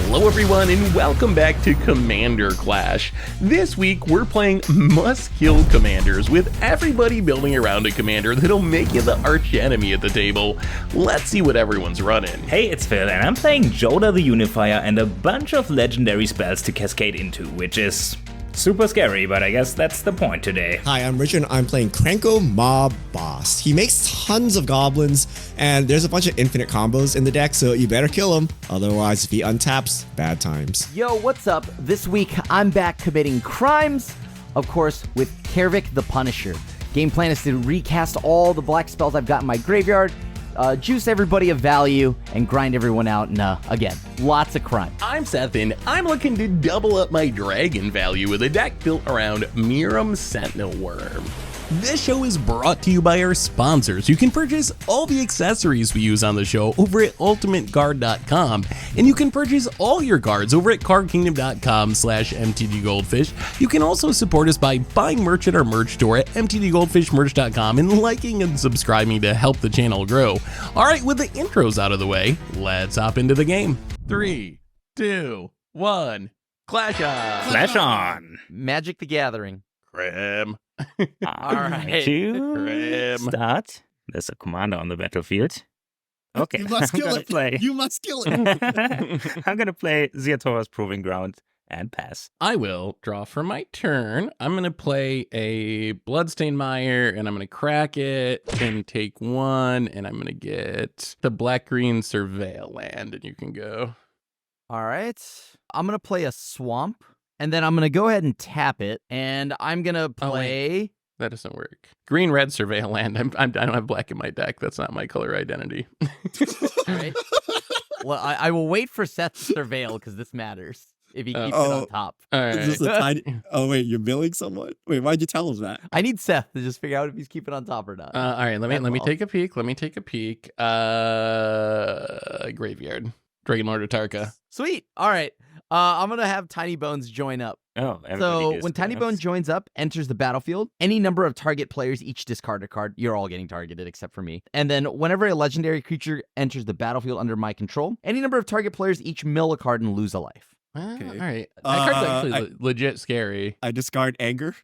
Hello everyone and welcome back to Commander Clash. This week we're playing Must Kill Commanders with everybody building around a commander that'll make you the arch enemy at the table. Let's see what everyone's running. Hey, it's Phil and I'm playing Jodah the Unifier and a bunch of legendary spells to cascade into, which is super scary, but I guess that's the point today. Hi, I'm Richard. I'm playing Krenko Mob Boss. He makes tons of goblins, and there's a bunch of infinite combos in the deck, so you better kill him. Otherwise, if he untaps, bad times. Yo, what's up? This week, I'm back committing crimes, of course, with Kaervek the Punisher. Game plan is to recast all the black spells I've got in my graveyard, juice everybody of value, and grind everyone out, and again, lots of crime. I'm Seth and I'm looking to double up my dragon value with a deck built around Miirym Sentinel Wurm. This show is brought to you by our sponsors. You can purchase all the accessories we use on the show over at ultimateguard.com, and you can purchase all your cards over at cardkingdom.com/mtdgoldfish. You can also support us by buying merch at our merch store at mtdgoldfishmerch.com and liking and subscribing to help the channel grow. All right, with the intros out of the way, let's hop into the game. 3, 2, 1, Clash on! Clash on! Magic the Gathering. Cram. All right. To start, there's a commander on the battlefield. Okay, You must kill it. play. You must kill it. I'm gonna play Ziatora's Proving Ground and pass. I will draw for my turn. I'm going to play a Bloodstained Mire, and I'm going to crack it and take one, and I'm going to get the black-green Surveil land, and you can go. All right. I'm going to play a Swamp, and then I'm going to go ahead and tap it, and I'm going to play... That doesn't work. Green-red Surveil land. I don't have black in my deck. That's not my color identity. All right. Well, I will wait for Seth to Surveil, because this matters. If he keeps it on top. All right. Is this a tiny... Oh, wait, you're milling someone? Wait, why'd you tell him that? I need Seth to just figure out if he's keeping on top or not. All right, let me take a peek. Graveyard. Dragon Lord of Tarka. Sweet. All right. I'm going to have Tiny Bones join up. Oh, So when Tiny Bones joins up, enters the battlefield, any number of target players each discard a card. You're all getting targeted except for me. And then whenever a legendary creature enters the battlefield under my control, any number of target players each mill a card and lose a life. Okay. Okay. All right. That card's actually legit scary. I discard anger.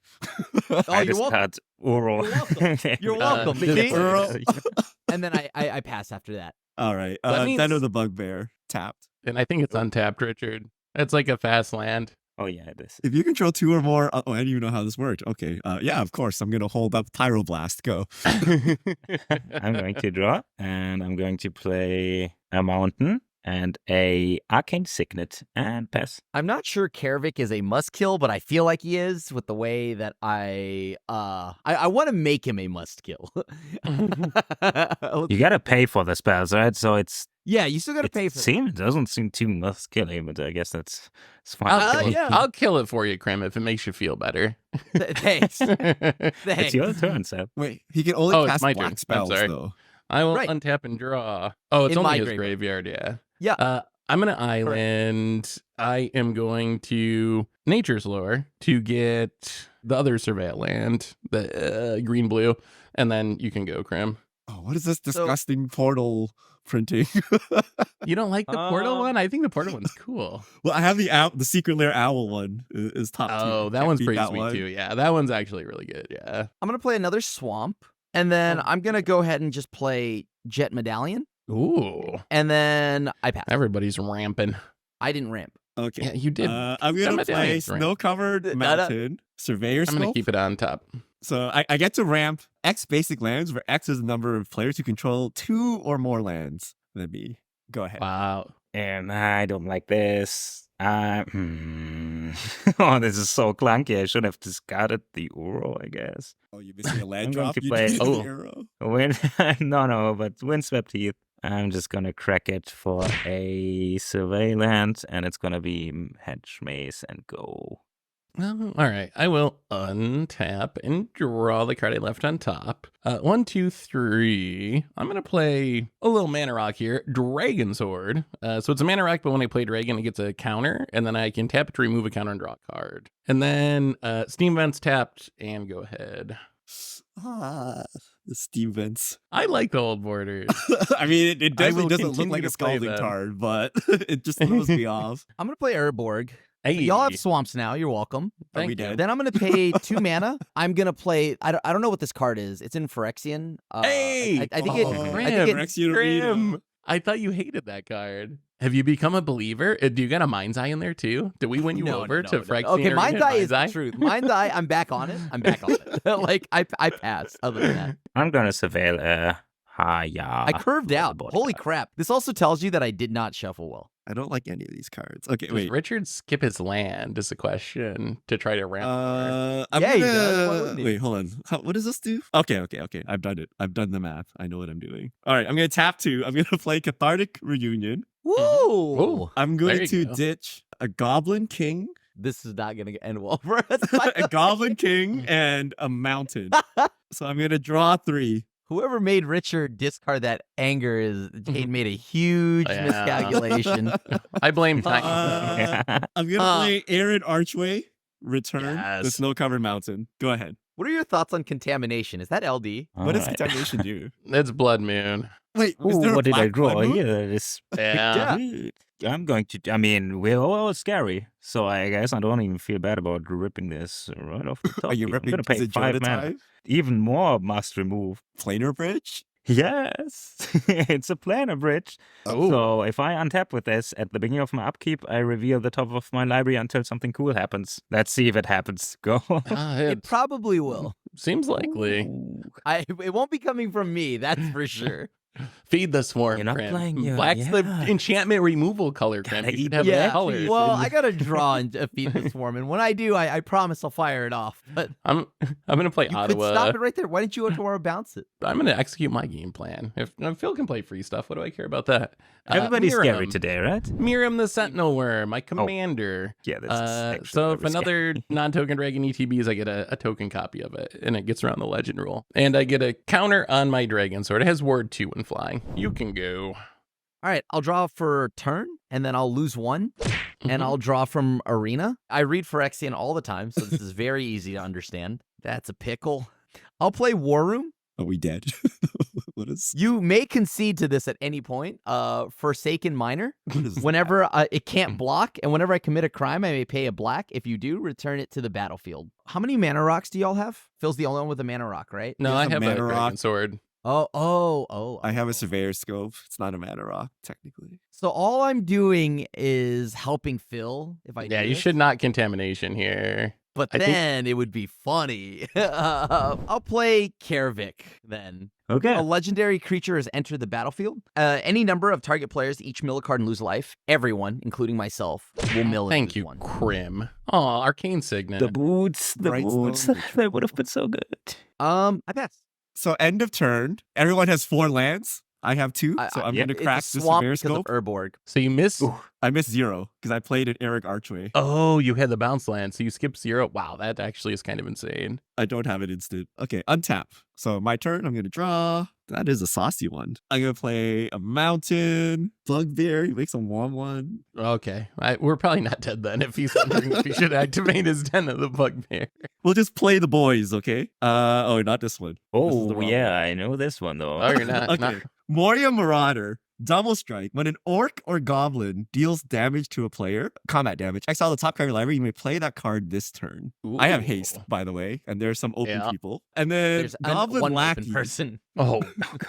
Oh, you're welcome. Uro. You're welcome. Just See? Uro. And then I pass after that. All right. That means- Den of the Bugbear. Tapped. And I think it's untapped, Richard. It's like a fast land. Oh yeah, it is. If you control two or more... Oh, I didn't even know how this worked. Okay. Yeah, of course. I'm going to hold up Pyroblast. Go. I'm going to draw, and I'm going to play a mountain and a arcane signet and pass. I'm not sure Kaervek is a must kill, but I feel like he is with the way that I want to make him a must kill. You gotta pay for the spells, right? So it's Yeah, you still got to pay for that. it doesn't seem too must killing, but I guess it's fine. I'll kill it for you, Krim, if it makes you feel better. Thanks. It's Thanks. your turn, Seth. Wait, he can only It's cast my black turn. spells, I'm sorry. though. I will Right. untap and draw. Oh, it's In only my his graveyard, yeah. Yeah. I'm going to island. I am going to Nature's Lore to get the other Surveil land, the green-blue, and then you can go, Krim. Oh, what is this disgusting portal printing? You don't like the portal one? I think the portal one's cool. Well, I have the secret lair owl one is top tier. Oh, that Can't one's beat pretty that sweet one. too. Yeah, that one's actually really good. Yeah. I'm going to play another Swamp, and then I'm going to go ahead and just play Jet Medallion, Ooh, and then I pass. everybody's ramping. I didn't ramp. Okay. Yeah, you did. I'm Jet gonna play Medallion's right. snow-covered mountain, surveyor's I'm gonna scope. keep it on top. So I get to ramp X basic lands, where X is the number of players who control 2 or more lands. Let me go ahead. Wow. And I don't like this. Oh, this is so clunky. I should have discarded the Uro, I guess. Oh, you're missing a land I'm going drop. to You play- need oh. an arrow. No, but Windswept Heath. I'm just gonna crack it for a surveillance, and it's gonna be Hedge Maze and go. Well, all right. I will untap and draw the card I left on top. 1, 2, 3. I'm gonna play a little mana rock here. Dragon Sword. So it's a mana rock, but when I play Dragon, it gets a counter, and then I can tap it to remove a counter and draw a card. And then Steam Vents tapped and go ahead. The Steam vents. I like the old borders. I mean, it I will definitely doesn't look continue like to a play scalding them. card, but it just throws me off. I'm gonna play Urborg. Hey, Y'all have swamps now. You're welcome. Are thank we you. dead? Then I'm gonna pay 2 mana. I'm gonna play. I don't know what this card is. It's in Phyrexian. Hey! I think Oh, it. I Grim, think it. Phyrexian Arena. Grim. I thought you hated that card. Have you become a believer? Do you got a Mind's Eye in there too? Did we win you over to Phyrexian Okay, Arena Mind's Eye is Mind's the truth. Mind's Eye, I'm back on it. I'm back on it. Like I passed. Other than that, I'm gonna surveil Haya. I curved out. board Holy card. crap! This also tells you that I did not shuffle well. I don't like any of these cards. Okay, Does wait. Richard skip his land is a question to try to round. I'm Yeah, he gonna... does. Why wouldn't he? Wait, hold on. What does this do? Okay. I've done it. I've done the math. I know what I'm doing. All right, I'm gonna tap 2. I'm gonna play Cathartic Reunion. Woo! Ooh. I'm There going you to go. ditch a Goblin King, This is not gonna end well for us. a Goblin King, and a Mountain. So I'm gonna draw 3. Whoever made Richard discard that anger is he made a huge Yeah. miscalculation. I blame time. I'm gonna play Arid Archway. Return the Yes. snow-covered mountain. Go ahead. What are your thoughts on contamination? Is that LD? What does Alright. contamination do? It's Blood Moon. Wait, is Ooh, there a what did I black draw blood moon? here? This Yeah. I'm going to. I mean, we're all scary, so I guess I don't even feel bad about ripping this right off the top. Are you here. ripping? I'm gonna Is pay it 5 mana. Jonatai? Even more must remove. Planar bridge? Yes, it's a planar bridge. Oh. So if I untap with this at the beginning of my upkeep, I reveal the top of my library until something cool happens. Let's see if it happens. Go. It probably will. Seems likely. It won't be coming from me, that's for sure. Feed the swarm. You're not Crim. playing your- Black's the yeah. enchantment removal color. Crim. Gotta You should eat have the that Yeah, color. Well, I gotta draw and feed the swarm, and when I do, I promise I'll fire it off. But I'm gonna play you could Ottawa. stop it right there. Why didn't you tomorrow bounce it? I'm gonna execute my game plan. If Phil can play free stuff, what do I care about that? Everybody's scary Miriam. today, right? Miriam the Sentinel Worm, my commander. Yeah, this is actually So if very another non-token dragon ETBs, I get a token copy of it, and it gets around the legend rule. And I get a counter on my dragon sword. It has ward 2 when flying. You can go. All right, I'll draw for turn, and then I'll lose 1, and Mhm. I'll draw from Arena. I read Phyrexian all the time, so this is very easy to understand. That's a pickle. I'll play War Room. Are we dead? What is? You may concede to this at any point. Forsaken Miner. What is? Whenever it can't block, and whenever I commit a crime, I may pay a black. If you do, return it to the battlefield. How many mana rocks do y'all have? Phil's the only one with a mana rock, right? No, He has I a have a mana dragon rock. sword. Oh. I have a surveyor scope. It's not a mana rock, technically. So all I'm doing is helping Phil. If I Yeah, do you this. should not contamination here. But I think- then it would be funny. I'll play Kervik then. Okay. A legendary creature has entered the battlefield. Any number of target players each mill a card and lose life. Everyone, including myself, will mill it. Thank lose you, one. Crim. Aw, Arcane Signet. The boots. Brightstone. They would have been so good. I pass. So end of turn. Everyone has 4 lands. I have 2, so I'm yep. gonna crack It's the a swamp surveyor because of scope. Urborg. So you miss. I missed 0 because I played an Eric Archway. Oh, you had the bounce land, so you skipped 0. Wow, that actually is kind of insane. I don't have an instant. Okay, untap. So my turn, I'm gonna draw. That is a saucy one. I'm gonna play a mountain. Bugbear, he makes a 1/1. Okay, we're probably not dead then if he's wondering if he should activate his Den of the Bugbear. We'll just play the boys, okay? Oh, not this one. This is the Oh, wrong yeah, I know this one, though. Oh, you're not. Okay. not- Moria Marauder. Double strike. When an orc or goblin deals damage to a player, combat damage, exile the top card of your library, you may play that card this turn. I have haste, Ooh. by the way, and there's some open Yeah. people. And then There's Goblin one open Lackey. person. Oh.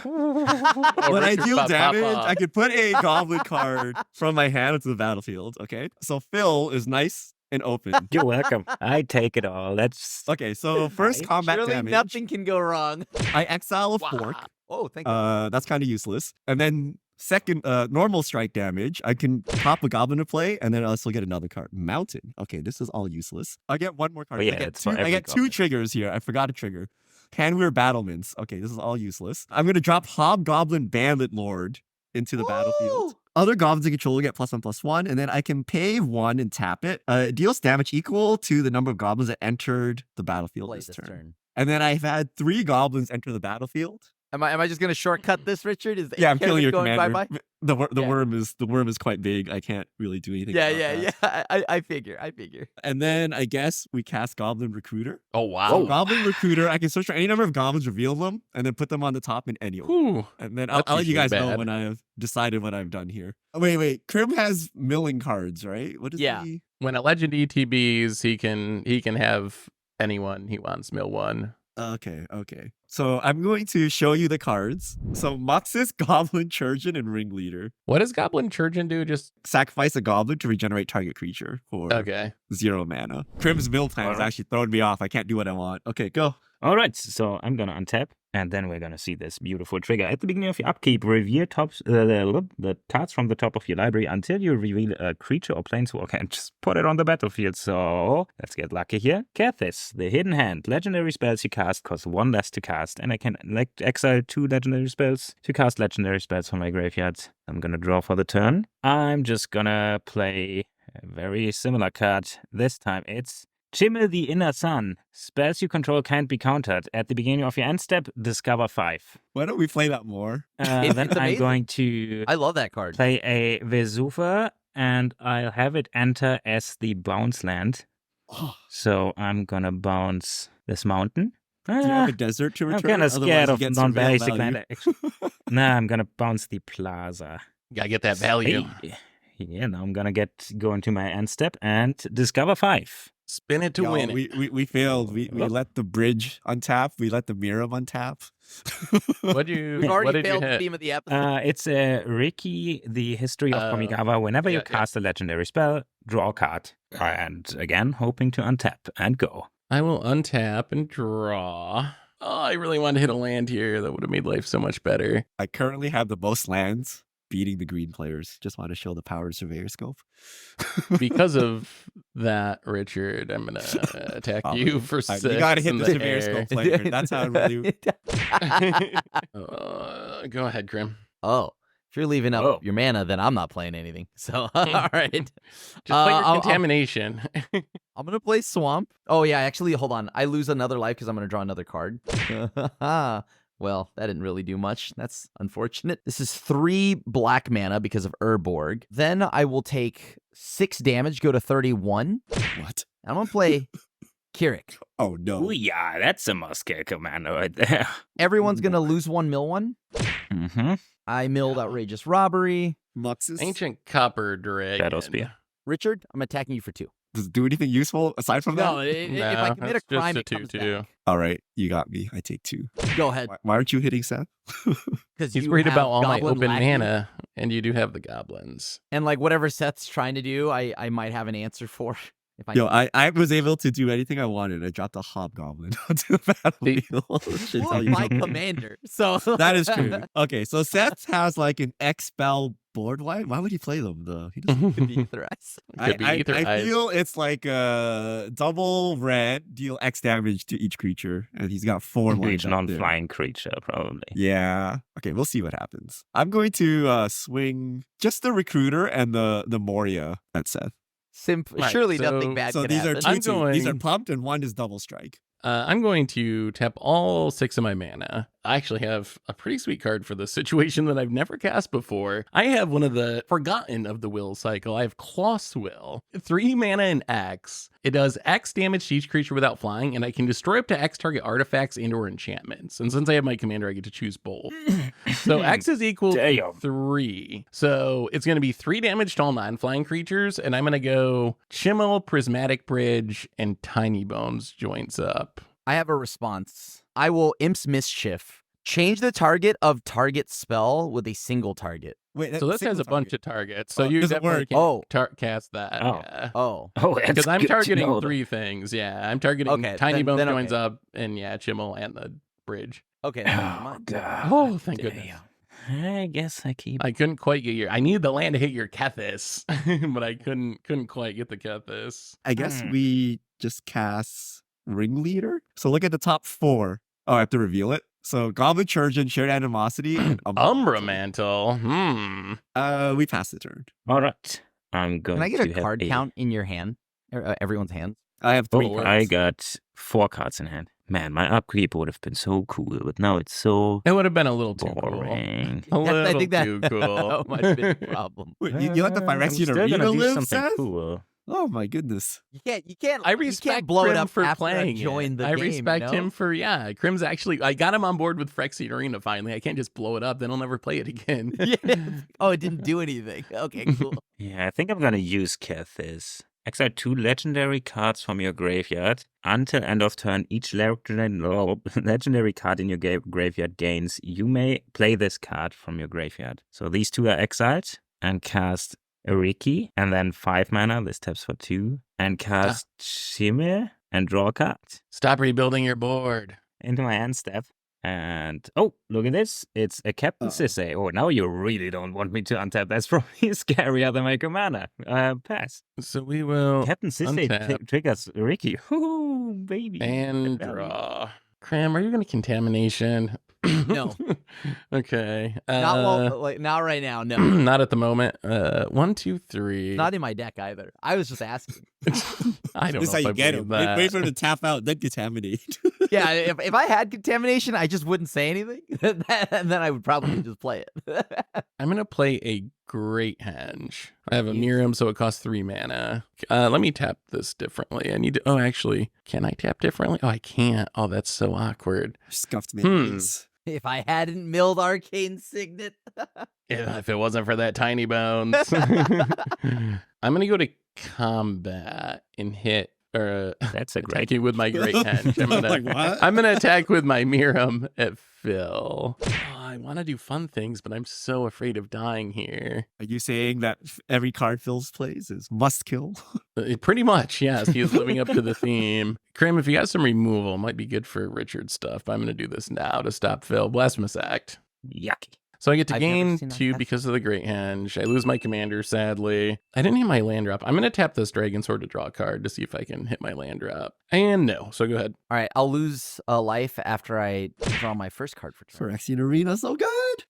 When I deal damage, I I could put a goblin card from my hand into the battlefield. Okay. So Phil is nice and open. You're welcome. I take it all. That's Okay, so first Right. combat Surely damage. nothing can go wrong. I exile a Wow. fork. Oh, thank you. That's kind of useless. And then second, normal strike damage. I can pop a goblin to play, and then I also get another card. Mountain. Okay, this is all useless. I get one more card. Oh, yeah, I get it's for two. I every get 2 goblin. triggers here. I forgot a trigger. Canweir Battlements. Okay, this is all useless. I'm gonna drop Hobgoblin Bandit Lord into the battlefield. Ooh. Other goblins in control will get +1/+1, and then I can pay 1 and tap it. It deals damage equal to the number of goblins that entered the battlefield Play this this turn. turn. And then I've had 3 goblins enter the battlefield. Am I just gonna shortcut this, Richard? Is Yeah, I'm Kerrick killing your going commander. bye-bye? The Yeah. worm is quite big. I can't really do anything. Yeah, about yeah, that. yeah. I figure. And then I guess we cast Goblin Recruiter. Oh, So wow. Goblin Recruiter, I can search for any number of goblins, reveal them, and then put them on the top in any order. Whew. And then That's I'll let you guys usually know bad. when I've decided what I've done here. Oh, wait. Krim has milling cards, right? What is Yeah. he? When a legend ETBs, he can have anyone he wants mill one. Okay. So I'm going to show you the cards. So Moxus, Goblin, Churgeon, and Ringleader. What does Goblin Churgeon do? Just Sacrifice a goblin to regenerate target creature for okay. 0 mana. Krim's mill plan is Alright. actually throwing me off. I can't do what I want. Okay, go. All right, so I'm gonna untap, and then we're gonna see this beautiful trigger. At the beginning of your upkeep, reveal the cards from the top of your library until you reveal a creature or planeswalker and just put it on the battlefield. So let's get lucky here. Kethis, the Hidden Hand. Legendary spells you cast cost 1 less to cast, and I can exile 2 legendary spells to cast legendary spells from my graveyard. I'm gonna draw for the turn. I'm just gonna play a very similar card. This time it's Chimmel the Inner Sun. Spells you control can't be countered. At the beginning of your end step, discover 5. Why don't we play that more? It's Then I'm amazing. going to I love that card. play a Vesuva, and I'll have it enter as the bounce land. Oh, So I'm gonna bounce this mountain. do you have a desert to I'm return? kind of scared Otherwise, of you get non-basic surveil land. value. Actually. Nah, I'm gonna bounce the plaza. Gotta get that value. Hey. Yeah, now I'm gonna go into my end step and discover 5. Spin it to Yo, win it. we failed. We Oh. let the bridge untap. We let the Miram untap. What'd you? We've What already did you failed the hit? theme of the episode. It's a Ricky, the history of Oh, Kamigawa. Whenever you yeah, yeah. cast a legendary spell, draw a card. And again, hoping to untap and go. I will untap and draw. Oh, I really wanted to hit a land here. That would have made life so much better. I currently have the most lands, beating the green players. Just want to show the power of Surveyor Scope. Because of that, Richard, I'm gonna attack Oh, you for Alright, 6. you gotta hit in the the Surveyor air. Scope player. That's how I really. Go ahead, Grim. Oh, if you're leaving up Oh. your mana, then I'm not playing anything. So, all right. Just play your I'll- contamination. I'm going to play Swamp. Oh, yeah. Actually, hold on. I lose another life because I'm going to draw another card. Well, that didn't really do much. That's unfortunate. This is 3 black mana because of Urborg. Then I will take 6 damage, go to 31. What? I'm going to play Kirik. Oh no. Oh, yeah, that's a musket commander right there. Everyone's going to lose 1, mill 1. Mm-hmm. I milled Outrageous Robbery. Muxus Ancient Copper Dragon. Shadow Spear. Richard, I'm attacking you for 2. does it do anything useful aside from No, that? if I No, commit a that's just crime, a it comes 2/2. back. All right, you got me. I take 2. Go ahead. Why aren't you hitting Seth? Because He's worried about all my open mana, and you do have the goblins. And like whatever Seth's trying to do, I might have an answer for. If I Yo, I was able to do anything I wanted. I dropped a hobgoblin onto the battlefield. Should Well, tell you my something. commander. So That is true. Okay, so Seth has like an X-Spell board. Why would he play them though? He doesn't. Could be Aetherized. Could be either I eyes. feel it's like a double red, deal X damage to each creature, and he's got 4 lined Each up there. non-flying creature, probably. Yeah. Okay, we'll see what happens. I'm going to swing just the recruiter and the Moria at Seth. Right, Surely so- nothing bad So could these are happen. two. I'm These are going- pumped, and one is double strike. I'm going to tap all 6 of my mana. I actually have a pretty sweet card for this situation that I've never cast before. I have one of the forgotten of the will cycle. I have Kloss Will. 3 mana and X. It does X damage to each creature without flying, and I can destroy up to X target artifacts and or enchantments. And since I have my commander, I get to choose both. So X is equal to Damn. 3. So it's going to be 3 damage to all non-flying creatures, and I'm going to go Chimmel, Prismatic Bridge, and Tiny Bones joints up. I have a response. I will Imp's Mischief. Change the target of target spell with a single target. Wait, So this has a bunch of targets. So Oh, you does it definitely work? can Oh. cast that. Oh. Yeah. Oh. Oh, that's Because I'm good to targeting know. 3 things. Yeah, I'm targeting Okay, Tiny then- Bones then joins okay. up, and yeah, Chimmel and the bridge. Okay. never Oh, mind. God. Oh, thank goodness. Damn. I guess I keep. I couldn't quite get your. I needed the land to hit your Kethis, but I couldn't quite get the Kethis. I guess Hmm. we just cast Ringleader. So look at the top 4. Oh, I have to reveal it. So Goblin Churgeon, Shared Animosity, and Umbra Mantle. We passed the turn. All right. I'm going Can I get to a have card count in your hand? Everyone's hands? I have 3 Oh, cards. I got 4 cards in hand. Man, my upkeep would have been so cool, but now it's so It would have been a little too cool. boring. A little I think that too cool. might have been a problem. Wait, you let the I'm Phyrexian still Arena gonna do live, something Seth? cool. Oh my goodness. You can't. I you respect can't blow Krim it up for after playing I joined it. the I game. respect you know? him for Krim's actually. I got him on board with Phyrexian Arena finally. I can't just blow it up. Then I'll never play it again. Yeah. Oh, it didn't do anything. Okay, cool. Yeah, I think I'm gonna use Kethis. Exile 2 legendary cards from your graveyard. Until end of turn, each legendary card in your graveyard gains. You may play this card from your graveyard. So these 2 are exiled and cast Eriki, and then 5 mana. This taps for 2. And cast Shimmer and draw a card Stop rebuilding your board. into my hand step. And oh, look at this. It's a Captain Sisay. Oh, now you really don't want me to untap. That's probably scarier than my commander. Pass. So we will Captain Sisay untap triggers Ricky. Ooh, baby. and draw. Krim, are you going to contamination? No. Okay. Not right now. No, Not at the moment. 1, 2, 3. not in my deck either. I was just asking. I don't This is know how if I you get believe him. that. Wait for him to tap out, then contaminate. Yeah, if I had contamination, I just wouldn't say anything, and then I would probably just play it. I'm gonna play a Great Henge. I have a Miriam, so it costs 3 mana. Let me tap this differently. I need to. Oh, actually, can I tap differently? Oh, I can't. Oh, that's so awkward. Scuffed minions. If I hadn't milled Arcane Signet. Yeah, if it wasn't for that tiny bones. I'm gonna go to combat and hit. That's a great. Attacking with my Great Henge. Like, what? I'm gonna attack with my Miriam at Phil. Oh, I want to do fun things, but I'm so afraid of dying here. Are you saying that every card Phil's plays is must kill? Pretty much, yes. He is living up to the theme. Krim, if you got some removal, it might be good for Richard's stuff. But I'm going to do this now to stop Phil. Blasphemous Act. Yucky. So I get to I've never gain seen that 2 happen. because of the Great Henge. I lose my commander, sadly. I didn't hit my land drop. I'm going to tap this Dragon Sword to draw a card to see if I can hit my land drop. And no. So go ahead. All right, I'll lose a life after I draw my first card for turn. Phyrexian Arena, so good.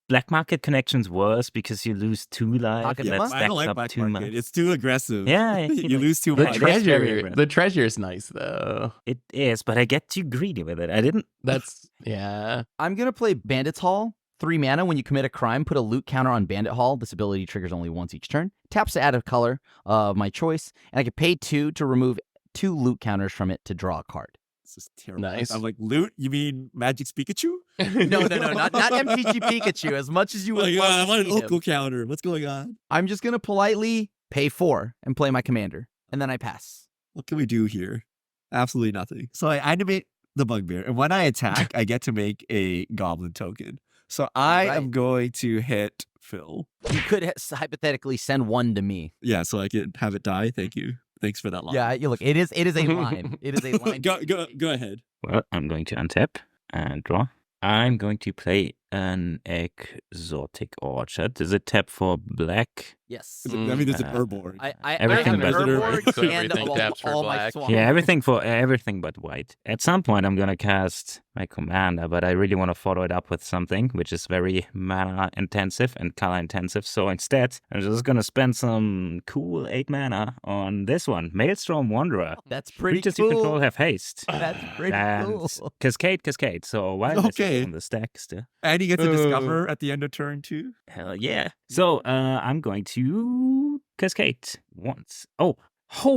Black market connection's worse because you lose 2 life. Pocket and Emma? that I don't stacks like up Black 2 Market. mana. It's too aggressive. Yeah, you lose too The much. That's very treasure. rare. The treasure is nice, though. It is, but I get too greedy with it. I didn't. That's, yeah. I'm gonna play Bandit's Hall. 3 mana. When you commit a crime, put a loot counter on Bandit Hall. This ability triggers only once each turn. Taps to add a color of my choice, and I can pay 2 to remove 2 loot counters from it to draw a card. This is terrible. Nice. I'm like, loot? You mean Magic's Pikachu? No, not MTG Pikachu. As much as you would Like, love I to want an see him. Oko counter. What's going on? I'm just gonna politely pay 4 and play my commander, and then I pass. What can we do here? Absolutely nothing. So I animate the Bugbear, and when I attack, I get to make a Goblin token. So I Right. am going to hit Phil. You could hypothetically send 1 to me. Yeah, so I can have it die. Thank you. Thanks for that line. Yeah, you look. It is a line. It is a line. go ahead. Well, I'm going to untap and draw. I'm going to play an Exotic Orchard. Does it tap for black? Yes. I mean, there's an Urborg. I Everything have but- Urborg So and everything taps for all my black. swamps. Yeah, everything but white. At some point, I'm gonna cast my commander, but I really want to follow it up with something which is very mana intensive and color intensive. So instead, I'm just gonna spend some cool 8 mana on this one, Maelstrom Wanderer. That's pretty Creatures cool. you control have haste. That's pretty And cool. Cascade. So while this Okay. is on the stack still, And you get to discover at the end of turn 2. hell yeah. So I'm going to Cascade once. Oh,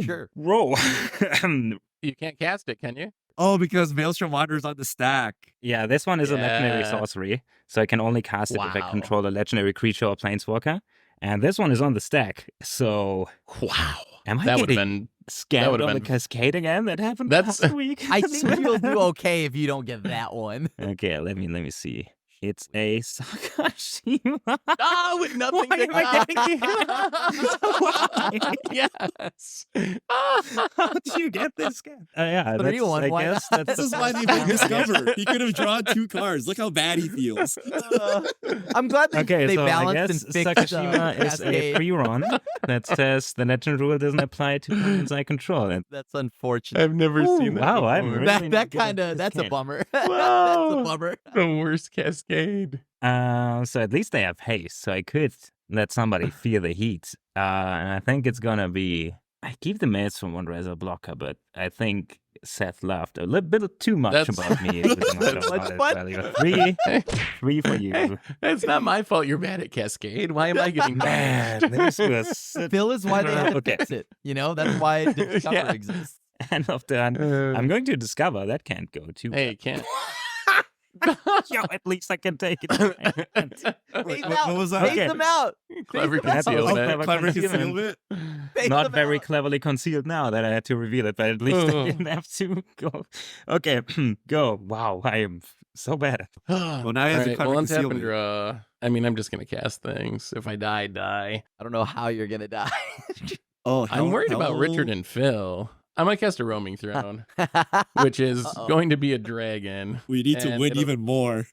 Sure. roll. You can't cast it, can you? Oh, because Maelstrom Wanderer's on the stack. Yeah, this one is a legendary Yeah. sorcery, so I can only cast it if I Wow. control a legendary creature or planeswalker. And this one is on the stack, so Wow. am I That would have getting been. scammed would've on the been- Cascade again? That happened That's- last week. I think you'll do okay if you don't get that one. Okay, let me see. It's a Sakashima. Oh, with nothing Why to am I getting Yes. How did you get this guy? Yeah, 3-1, I why guess not? that's This is the why they best made one. Discover. He could have drawn 2 cards. Look how bad he feels. I'm glad they, Okay, they so I balanced guess and fixed Sakashima is a Cascade. pre-run that says the legend rule doesn't apply to cards I control. And That's unfortunate. I've never seen that. wow, I'm before. really That not good at kind of this that's a game. bummer. That's a Wow. bummer. The worst cascade. So at least they have haste, so I could let somebody feel the heat. And I think it's gonna be. I keep the Maelstrom Wanderer as a blocker, but I think Seth laughed a little bit too much That's- about me. With What? Three for you. Hey, it's not my fault you're mad at Cascade. Why am I getting Man, mad? this was Phil is why they had to Okay. fix it. You know, that's why Discover Yeah. exists. end of turn. I'm going to discover that can't go too. Hey, can't. Yo, at least I can take it. Phase what them out. was that? Phase Okay. them out. Clever That's concealment. also clever Clever concealment. concealment. Phase Not them very out. cleverly concealed now that I had to reveal it, but at least I Oh. didn't have to go. Okay, go. Wow, I am so bad. Well, now he has a Alright, clever well, untap and concealment. draw. I mean, I'm just gonna cast things. If I die, die. I don't know how you're gonna die. Oh, I'm worried about hello? Richard and Phil. I'm gonna cast a roaming throne, which is Uh-oh. going to be a dragon. We need to And win it'll- even more.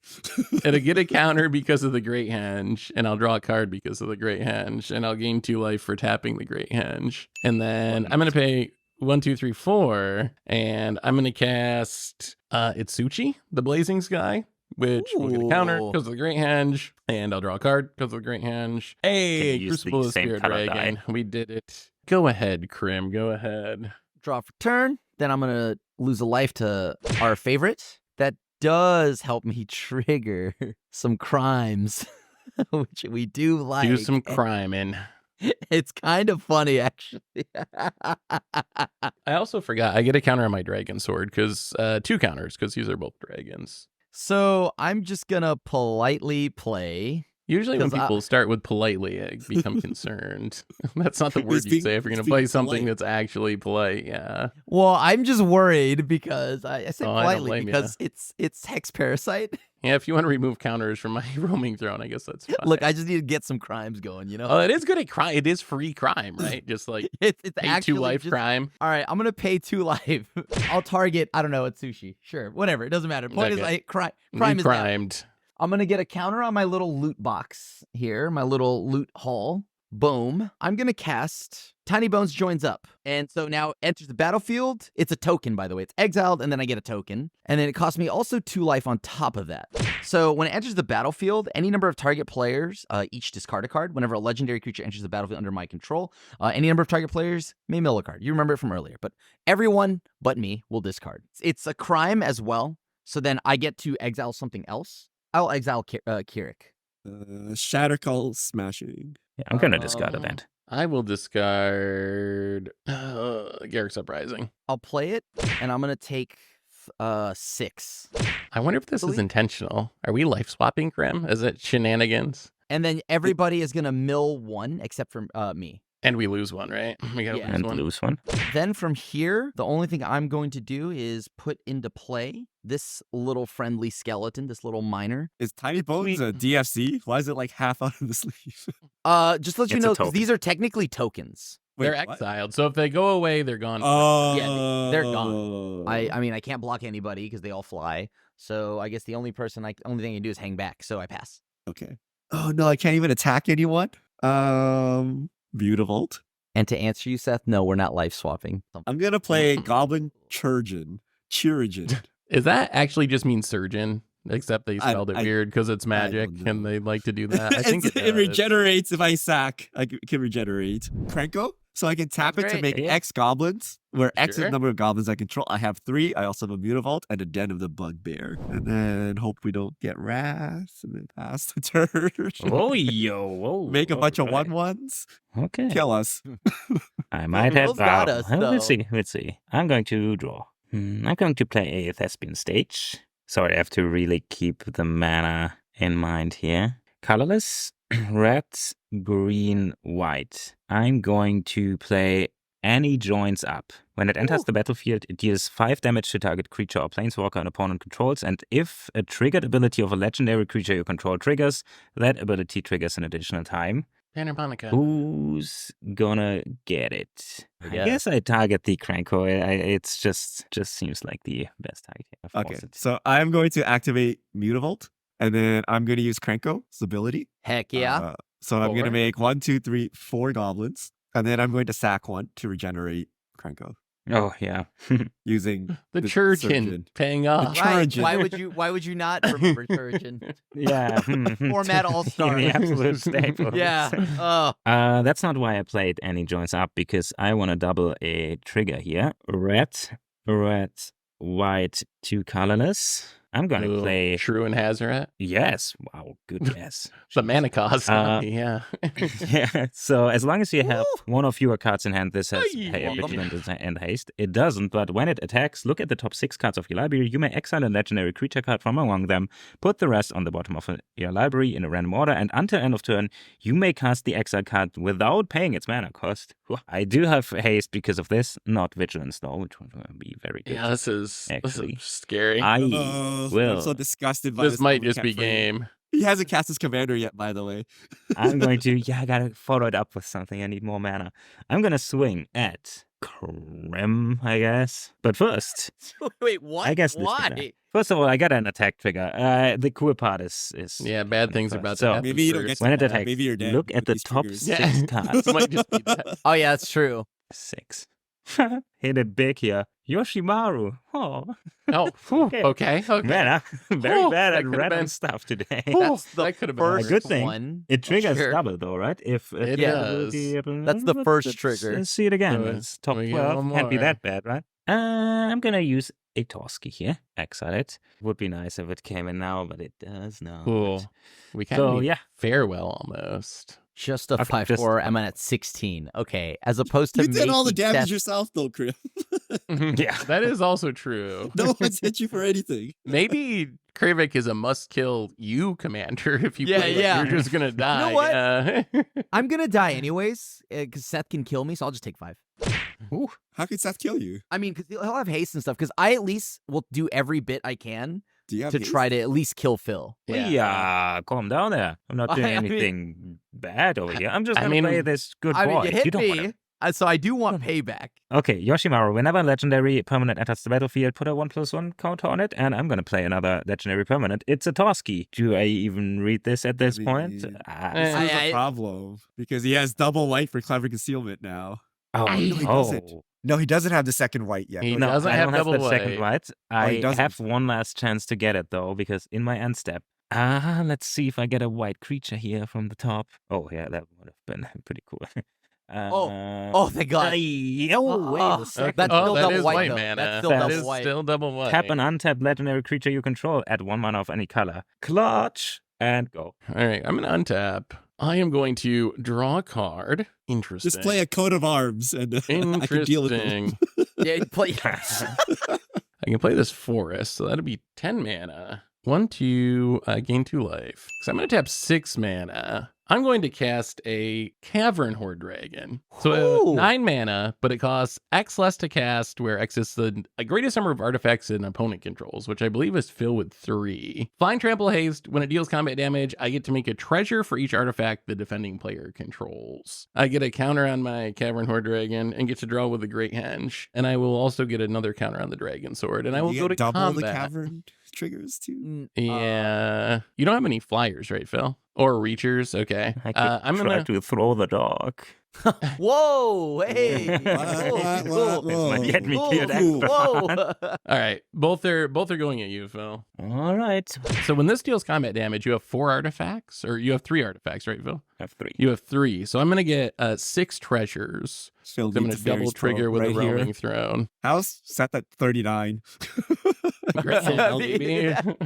It'll get a counter because of the Great Henge, and I'll draw a card because of the Great Henge, and I'll gain 2 life for tapping the Great Henge. And then I'm gonna pay 1, 2, 3, 4, and I'm gonna cast Itsuchi, the Blazing Sky, which will get a counter Ooh. because of the Great Henge, and I'll draw a card because of the Great Henge. Can Hey, you use Crucible the of same Spirit color Dragon. die? We did it. Go ahead, Krim. Go ahead. Draw for turn. Then I'm gonna lose a life to our favorite. That does help me trigger some crimes, which we do like. Do some crime and It's kind of funny, actually. I also forgot I get a counter on my dragon sword because 2 counters because these are both dragons. So I'm just gonna politely play. Usually when 'Cause people start with politely, I become concerned. That's not the word He's you being- say if you're going he's to play being something polite. that's actually polite. Yeah. Well, I'm just worried because I said Oh, I don't politely blame ya. because it's Hex Parasite. Yeah, if you want to remove counters from my roaming throne, I guess that's fine. Look, I just need to get some crimes going. You know, Oh, it is good at crime. It is free crime, right? Just like it's pay actually 2 life just, crime. All right, I'm gonna pay 2 life. I'll target. I don't know. It's sushi. Sure, whatever. It doesn't matter. Point is, Okay. crime You is down. crimed. I'm gonna get a counter on my little loot box here, my little loot haul. Boom. I'm gonna cast Tiny Bones joins up. And so now enters the battlefield. It's a token, by the way. It's exiled, and then I get a token. And then it costs me also 2 life on top of that. So when it enters the battlefield, any number of target players each discard a card. Whenever a legendary creature enters the battlefield under my control, any number of target players may mill a card. You remember it from earlier, but everyone but me will discard. It's a crime as well. So then I get to exile something else. I'll exile Kirik. Shattercall smashing. Yeah, I'm going to discard Um, event. I will discard Garrick's Uprising. I'll play it, and I'm gonna take 6. I wonder if this is Delete. intentional. Are we life swapping, Krim? Is it shenanigans? And then everybody is gonna mill 1 except for me. And we lose 1, right? We gotta Yeah. lose And 1. lose one. Then from here, the only thing I'm going to do is put into play this little friendly skeleton, this little miner. Is Tiny Bones a DFC? Why is it like half out of the sleeve? Just to let you It's a know, 'cause token. these are technically tokens. They're Wait, what? exiled, so if they go away, they're gone. Oh, they're gone. I mean, I can't block anybody because they all fly. So I guess the only thing I can do is hang back. So I pass. Okay. Oh no, I can't even attack anyone. Beautivolt. And to answer you, Seth, no, we're not life swapping. I'm gonna play Goblin Chirurgeon. Is that actually just mean surgeon? Except they I- spelled it I- weird because it's magic don't know. and they like to do that. I think it it does. regenerates if I sack. I can regenerate. Krenko, so I can tap it to Great. make Yeah. X goblins, where X is Sure. the number of goblins I control. I have 3. I also have a Mutavault and a Den of the Bugbear. And then hope we don't get Wrath and then pass the turn. Oh, yo. Whoa. Make a bunch of alright. 1/1s. Okay. Kill us. I might Well, have. those got us, though. Let's see. Let's see. I'm going to draw. I'm going to play a Thespian Stage. Sorry, I have to really keep the mana in mind here. Colorless, red, green, white. I'm going to play Annie Joins Up. When it enters Ooh. the battlefield, it deals 5 damage to target creature or planeswalker an opponent controls, and if a triggered ability of a legendary creature you control triggers, that ability triggers an additional time. Banner Monica. Who's gonna get it? I Yeah. guess I target the Kranko. It's just seems like the best target. Of Okay, course it's- so I'm going to activate Mutavault, and then I'm going to use Krenko's ability. Heck yeah. So I'm going to Four. make 1, 2, 3, 4 goblins, and then I'm going to sack 1 to regenerate Krenko. Oh, yeah. using The surgeon. Churchin paying off. Right. Trojan. Why would you not remember Turgeon? Yeah. Format all-star. The absolute staple. Yeah. Oh. That's not why I played any joins up, because I want to double a trigger here. Red, white, 2 colorless. I'm going to Ooh, play... Shrew and Hazaret. Yes. Wow, good guess. The mana cost. Yeah. Yeah, so as long as you have Woo! one or fewer cards in hand, this has Aye. Vigilant and Haste. It doesn't, but when it attacks, look at the top 6 cards of your library. You may exile a legendary creature card from among them, put the rest on the bottom of your library in a random order, and until end of turn, you may cast the exile card without paying its mana cost. I do have Haste because of this, not Vigilance though, which would be very good. Yeah, this is Actually. scary. I I'm will. so disgusted by This this. might Omni just Cat be frame. game. He hasn't cast his commander yet, by the way. I'm going to, I gotta follow it up with something. I need more mana. I'm gonna swing at Krim, I guess. But first, Wait, what? I guess this Why? trigger. First of all, I got an attack trigger. The cool part is Yeah, bad things are about So, to happen. Maybe you don't first. get when it Yeah, attacks, maybe you're dead look at with the these top triggers. 6 Yeah, cards. this might just be that. Oh yeah, that's true. 6. Hit it big here. Yoshimaru. Oh, Oh, phew, okay. man, I'm very Whew, bad that at could've random been- stuff today. Whew, That's the that could have been A first good thing. one. It triggers Sure. double though, right? If It the does. ability- That's the first let's, trigger. see it again. So It's top we get 12. one Can't be more. that bad, right? I'm gonna use a Toski here. Exile it. Would be nice if it came in now, but it does not. Cool. We kind So of yeah, farewell almost. Just a Okay, 5/4. I'm at 16. Okay, as opposed to You did all the making damage death- yourself, though, Chris. Yeah. That is also true. No one's hit you for anything. Maybe Kravik is a must-kill you commander if you Yeah, play it. yeah. You're just gonna die. what? Yeah. I'm gonna die anyways because Seth can kill me, so I'll just take 5. How could Seth kill you? I mean, because he'll have haste and stuff. Because I at least will do every bit I can Do you have to haste? try to at least kill Phil. Yeah, calm down there. I'm not doing I mean- anything bad over here. I'm just I gonna mean- play this good I boy. mean, you hit don't me, wanna- so I do want payback. Okay, Yoshimaru. Whenever a legendary permanent enters the battlefield, put a 1/1 counter on it, and I'm gonna play another legendary permanent. It's a Toski. Do I even read this at this I point? mean, Ah, This is I- a problem because he has double white for clever concealment now. oh, no, he doesn't. No, he doesn't have the second white yet. He No, doesn't I have don't have double the second white. white. he I doesn't. have one last chance to get it though, because in my end step. Let's see if I get a white creature here from the top. Oh yeah, that would have been pretty cool. Oh, thank God. Oh, wait a second. That's oh, still that double is white, white though. mana. That's still That double is white. still double white. Tap an untapped legendary creature you control. Add 1 mana of any color. Clutch and go. All right, I'm gonna untap. I am going to draw a card. Interesting. Just play a coat of arms and I can deal with him. Interesting. Yeah, play. I can play this forest, so that'll be 10 mana. 1, 2, gain 2 life. So I'm going to tap 6 mana. I'm going to cast a Cavern Horde Dragon. So Ooh. 9 mana, but it costs X less to cast, where X is the greatest number of artifacts an opponent controls, which I believe is filled with 3. Flying Trample Haste, when it deals combat damage, I get to make a treasure for each artifact the defending player controls. I get a counter on my Cavern Horde Dragon and get to draw with a Great Henge. And I will also get another counter on the Dragon Sword, and I will You go get to double combat. the cavern triggers too. Yeah. You don't have any flyers, right, Phil? Or reachers? Okay. I could I'm try gonna. to throw the dog. Whoa! Hey! What? This might get me Whoa, killed whoa. extra. Whoa! All right. Both are going at you, Phil. All right. So when this deals combat damage, you have 4 artifacts, or you have 3 artifacts, right, Phil? I have 3. You have 3. So I'm gonna get 6 treasures. Phil So I'm gonna needs Fairy's double trigger Tale with right a here. roaming throne. House set at 39. Great. Yeah, Maybe. I mean,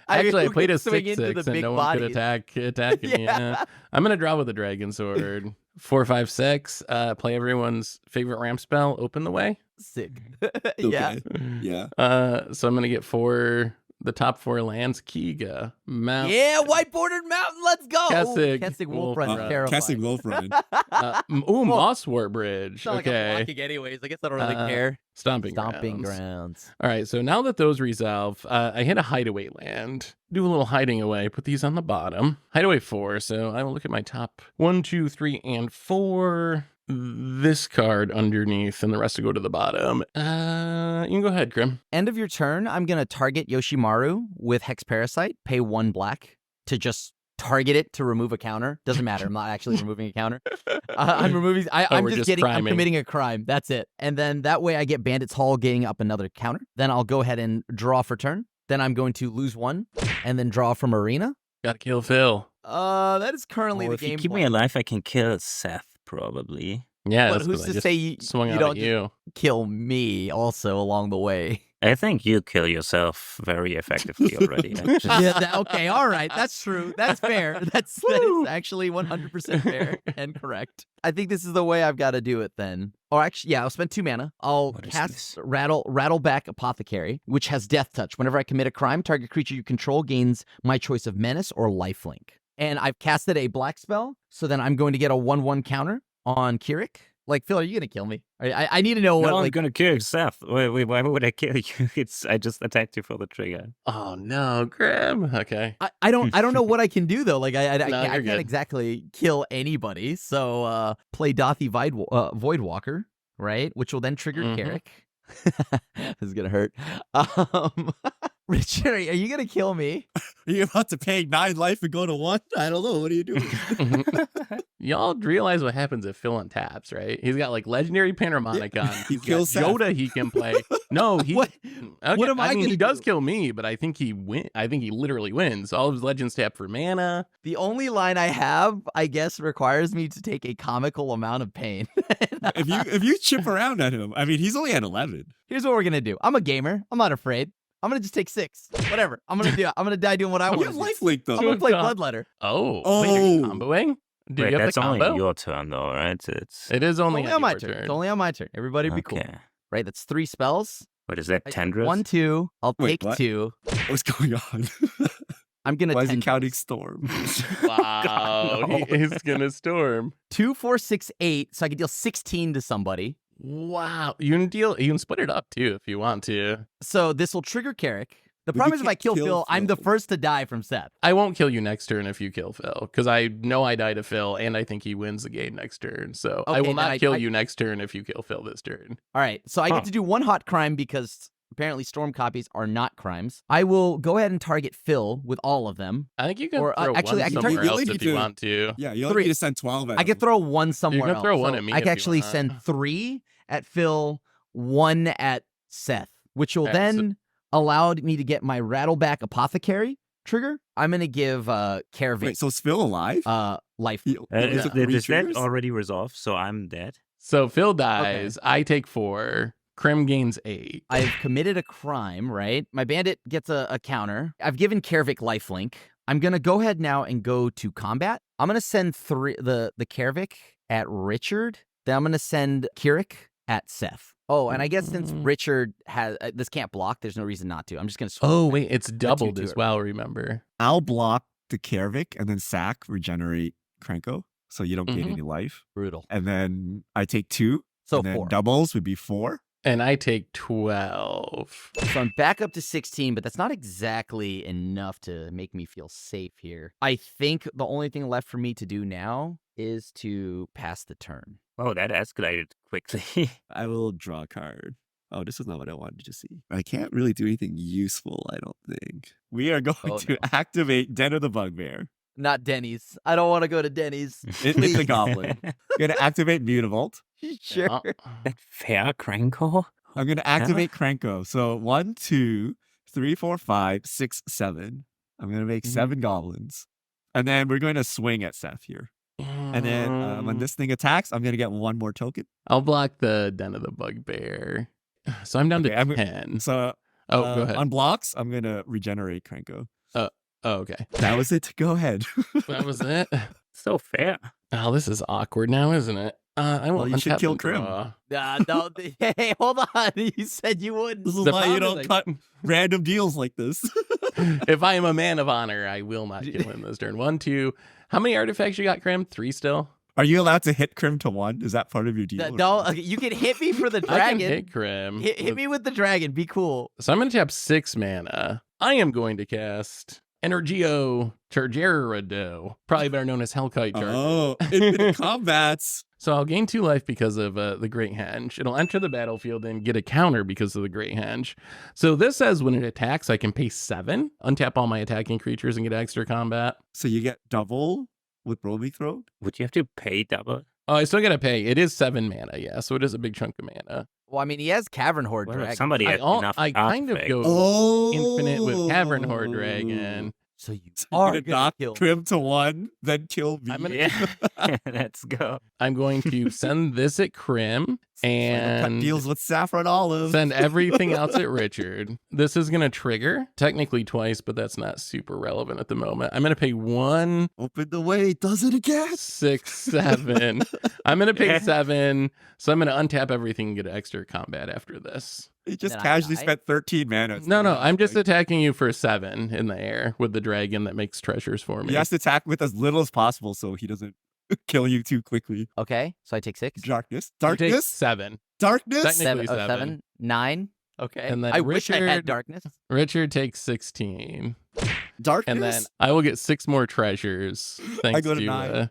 Actually, I who played can a swing into 6/6 the and big no one could bodies? attack me. Yeah. I'm gonna draw with a Dragon Sword. 4, 5, 6. Play everyone's favorite ramp spell. Open the way. Sick. Yeah. Okay. Yeah. So I'm gonna get the top 4 lands. Kiga, Mount. Yeah, white bordered mountain. Let's go. Kessig, Kessig Wolf Wolf Run. Run. Terrifying. Casting Wolf Run. Mosswart Bridge. It's not like I'm Okay. blocking anyways. I guess I don't really Uh, care. Stomping Stomping grounds. grounds. All right, so now that those resolve, I hit a hideaway land. Do a little hiding away. Put these on the bottom. Hideaway 4. So I will look at my top 1, 2, 3, and 4. This card underneath, and the rest will go to the bottom. You can go ahead, Grim. End of your turn, I'm gonna target Yoshimaru with Hex Parasite. Pay 1 black to just target it to remove a counter. Doesn't matter. I'm not actually removing a counter. I'm removing. I'm we're just just getting. I'm criming. committing a crime. That's it. And then that way I get Bandit's Hall getting up another counter. Then I'll go ahead and draw for turn. Then I'm going to lose one and then draw from Arena. Gotta kill Phil. That is currently Or the if you game keep me plan. alive, I can kill Seth, probably. Yeah, But that's who's 'cause I to just say you swung you out don't at just you. kill me also along the way? I think you kill yourself very effectively already. Okay, all right. That's true. That's fair. That is actually 100% fair and correct. I think this is the way I've got to do it then. Or actually, yeah, I'll spend 2 mana. I'll What is cast this? Rattleback Apothecary, which has Death Touch. Whenever I commit a crime, target creature you control gains my choice of Menace or Lifelink. And I've casted a black spell, so then I'm going to get a 1/1 counter on Kirik. Like, Phil, are you going to kill me? I need to know what, No, I'm like, gonna kill Seth. Wait, why would I kill you? I just attacked you for the trigger. Oh no, Grim. Okay. I don't know what I can do though. Like I No, can't you're good. exactly kill anybody. So play Dothy Voidwalker, right? Which will then trigger Mhm. Carrick. This is gonna hurt. Richard, are you gonna kill me? Are you about to pay 9 life and go to 1? I don't know. What are you doing? Y'all realize what happens if Phil untaps, right? He's got like legendary Panharmonicon. He He's got kills Seth. Yoda he can play. No, he What? Okay, What am I mean, gonna he does do? kill me, but I think he literally wins. All of his legends tap for mana. The only line I have, I guess, requires me to take a comical amount of pain. if you chip around at him, I mean, he's only at 11. Here's what we're gonna do. I'm a gamer. I'm not afraid. I'm gonna just take 6. Whatever. I'm gonna do. I'm gonna die doing what I You want. have to do. lifelink though. I'm gonna play Oh. Bloodletter. Oh, wait, are you Oh. comboing? Do Wait, you have that's the combo? only your turn, though, right? It's It is only, Only on my your turn. It's only on my turn. Everybody be cool. okay. Right? That's 3 spells. What is that? I- Tendrils? 1, 2. I'll Wait, take what? 2. What's going on? I'm gonna. Why is he Tendrils. counting Storm? Wow, no. he is gonna storm. 2, 4, 6, 8. So I can deal 16 to somebody. Wow, you can split it up too if you want to. So this will trigger Carrick. The But problem you is if I can't kill kill Phil, I'm the Phil. first to die from Seth. I won't kill you next turn if you kill Phil, because I know I die to Phil, and I think he wins the game next turn. So I Okay, will then not I- kill I- you next turn if you kill Phil this turn. All right. So I Huh. get to do 1 hot crime because apparently storm copies are not crimes. I will go ahead and target Phil with all of them. I think you can Or, throw actually, one I can somewhere target- else You if need you to- want to. Yeah, you only 3. need to send 12 at I could him. throw one somewhere can throw else. one So at me I if can you actually want. send 3 at Phil, 1 at Seth, which will Okay, so- then allow me to get my Rattleback Apothecary trigger. I'm going to give Kervik Wait, so is Phil alive? life. He- he Is, took Yeah. three is that triggers? already resolved? So I'm dead? So Phil dies. I take 4. Krim gains 8. I've committed a crime, right? My bandit gets a counter. I've given Kervik lifelink. I'm going to go ahead now and go to combat. I'm going to send the Kervik at Richard. Then I'm going to send Kirik at Seth. Oh, and I guess since Richard has this can't block, there's no reason not to. I'm just going to Oh wait, it's doubled to as it. well. Remember? I'll block the Kervik and then sack, regenerate Krenko, so you don't gain Mhm. any life. brutal. And then I take 2. So and then 4. doubles would be 4. And I take 12. So I'm back up to 16, but that's not exactly enough to make me feel safe here. I think the only thing left for me to do now is to pass the turn. Oh, that escalated quickly. I will draw a card. Oh, this is not what I wanted to see. I can't really do anything useful, I don't think. We are going Oh, to no. activate Den of the Bugbear. Not Denny's. I don't want to go to Denny's. It's a goblin. I'm going to activate Mutavault. Sure. Yeah. that fair, Cranko? I'm going to activate Krenko. So 1, 2, 3, 4, 5, 6, 7. I'm going to make 7 goblins. And then we're going to swing at Seth here. And then when this thing attacks, I'm going to get 1 more token. I'll block the Den of the Bugbear. So I'm down Okay, to I'm- 10. So Go ahead. on blocks, I'm going to regenerate Krenko. Oh, okay. That was it. Go ahead. That was it. So fair. Oh, this is awkward now, isn't it? I won't you should untap kill and Krim. draw. No, hey, hold on. You said you wouldn't. This is The why you problem don't is cut random deals like this. If I am a man of honor, I will not kill him this turn. 1, 2. How many artifacts you got, Krim? 3 still? Are you allowed to hit Krim to 1? Is that part of your deal? or No, not? okay, you can hit me for the I can dragon. hit Krim. Hit me with the dragon. Be cool. So I'm going to tap 6 mana. I am going to cast Energio Chargerado, probably better known as Hellkite Charger. Oh, infinite combats. So I'll gain 2 life because of the Great Henge. It'll enter the battlefield and get a counter because of the Great Henge. So this says when it attacks, I can pay 7, untap all my attacking creatures and get extra combat. So you get double with Roaming Throne? Would you have to pay double? Oh, I still gotta pay. It is 7 mana, yeah, so it is a big chunk of mana. Well, I mean, he has Cavern Horde What if Dragon. somebody had enough I kind of artifacts? go Oh, infinite with Cavern Horde Dragon. So you So are you're gonna gonna knock kill. Crim to 1, then kill me. I'm gonna- Yeah, let's go. I'm going to send this at Crim Cut and deals with Saffron Olive. send everything else at Richard. This is going to trigger technically twice, but that's not super relevant at the moment. I'm going to pay 1, Open the way, does it again? 6, 7. I'm going to pay Yeah. 7. So I'm going to untap everything and get extra combat after this. He just Then I casually die? spent 13 mana. No, So I'm just like, attacking you for 7 in the air with the dragon that makes treasures for me. he has to attack with as little as possible so he doesn't kill you too quickly. Okay, so I take 6. Darkness. You take Darkness. 7. Darkness. Technically- 7, 9. Okay. And then I wish I had Richard- darkness. Richard takes 16. Darkness. And then I will get 6 more treasures thanks go to to 9.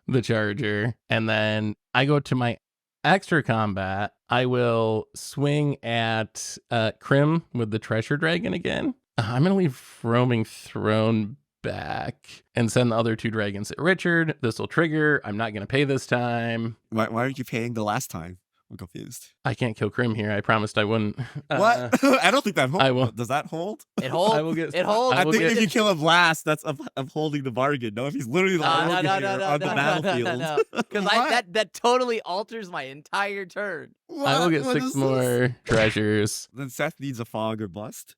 the charger. And then I go to my extra combat. I will swing at Crim with the treasure dragon again. I'm going to leave Roaming Throne back and send the other 2 dragons at Richard. This will trigger. I'm not going to pay this time. Why aren't you paying the last time? I'm confused. I can't kill Crim here. I promised I wouldn't. What? I don't think that holds. I will- Does that hold? It holds. I will get- It holds. I I will think get- if you kill him last, that's of holding the bargain. No, if he's literally the No, last no, on the battlefield. Because that totally alters my entire turn. I will get What 6 is this? more treasures. Then Seth needs a fog or bust.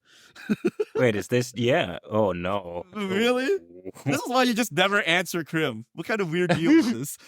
Wait, is this? Yeah. Oh no. Really? This is why you just never answer Crim. What kind of weird deal is this?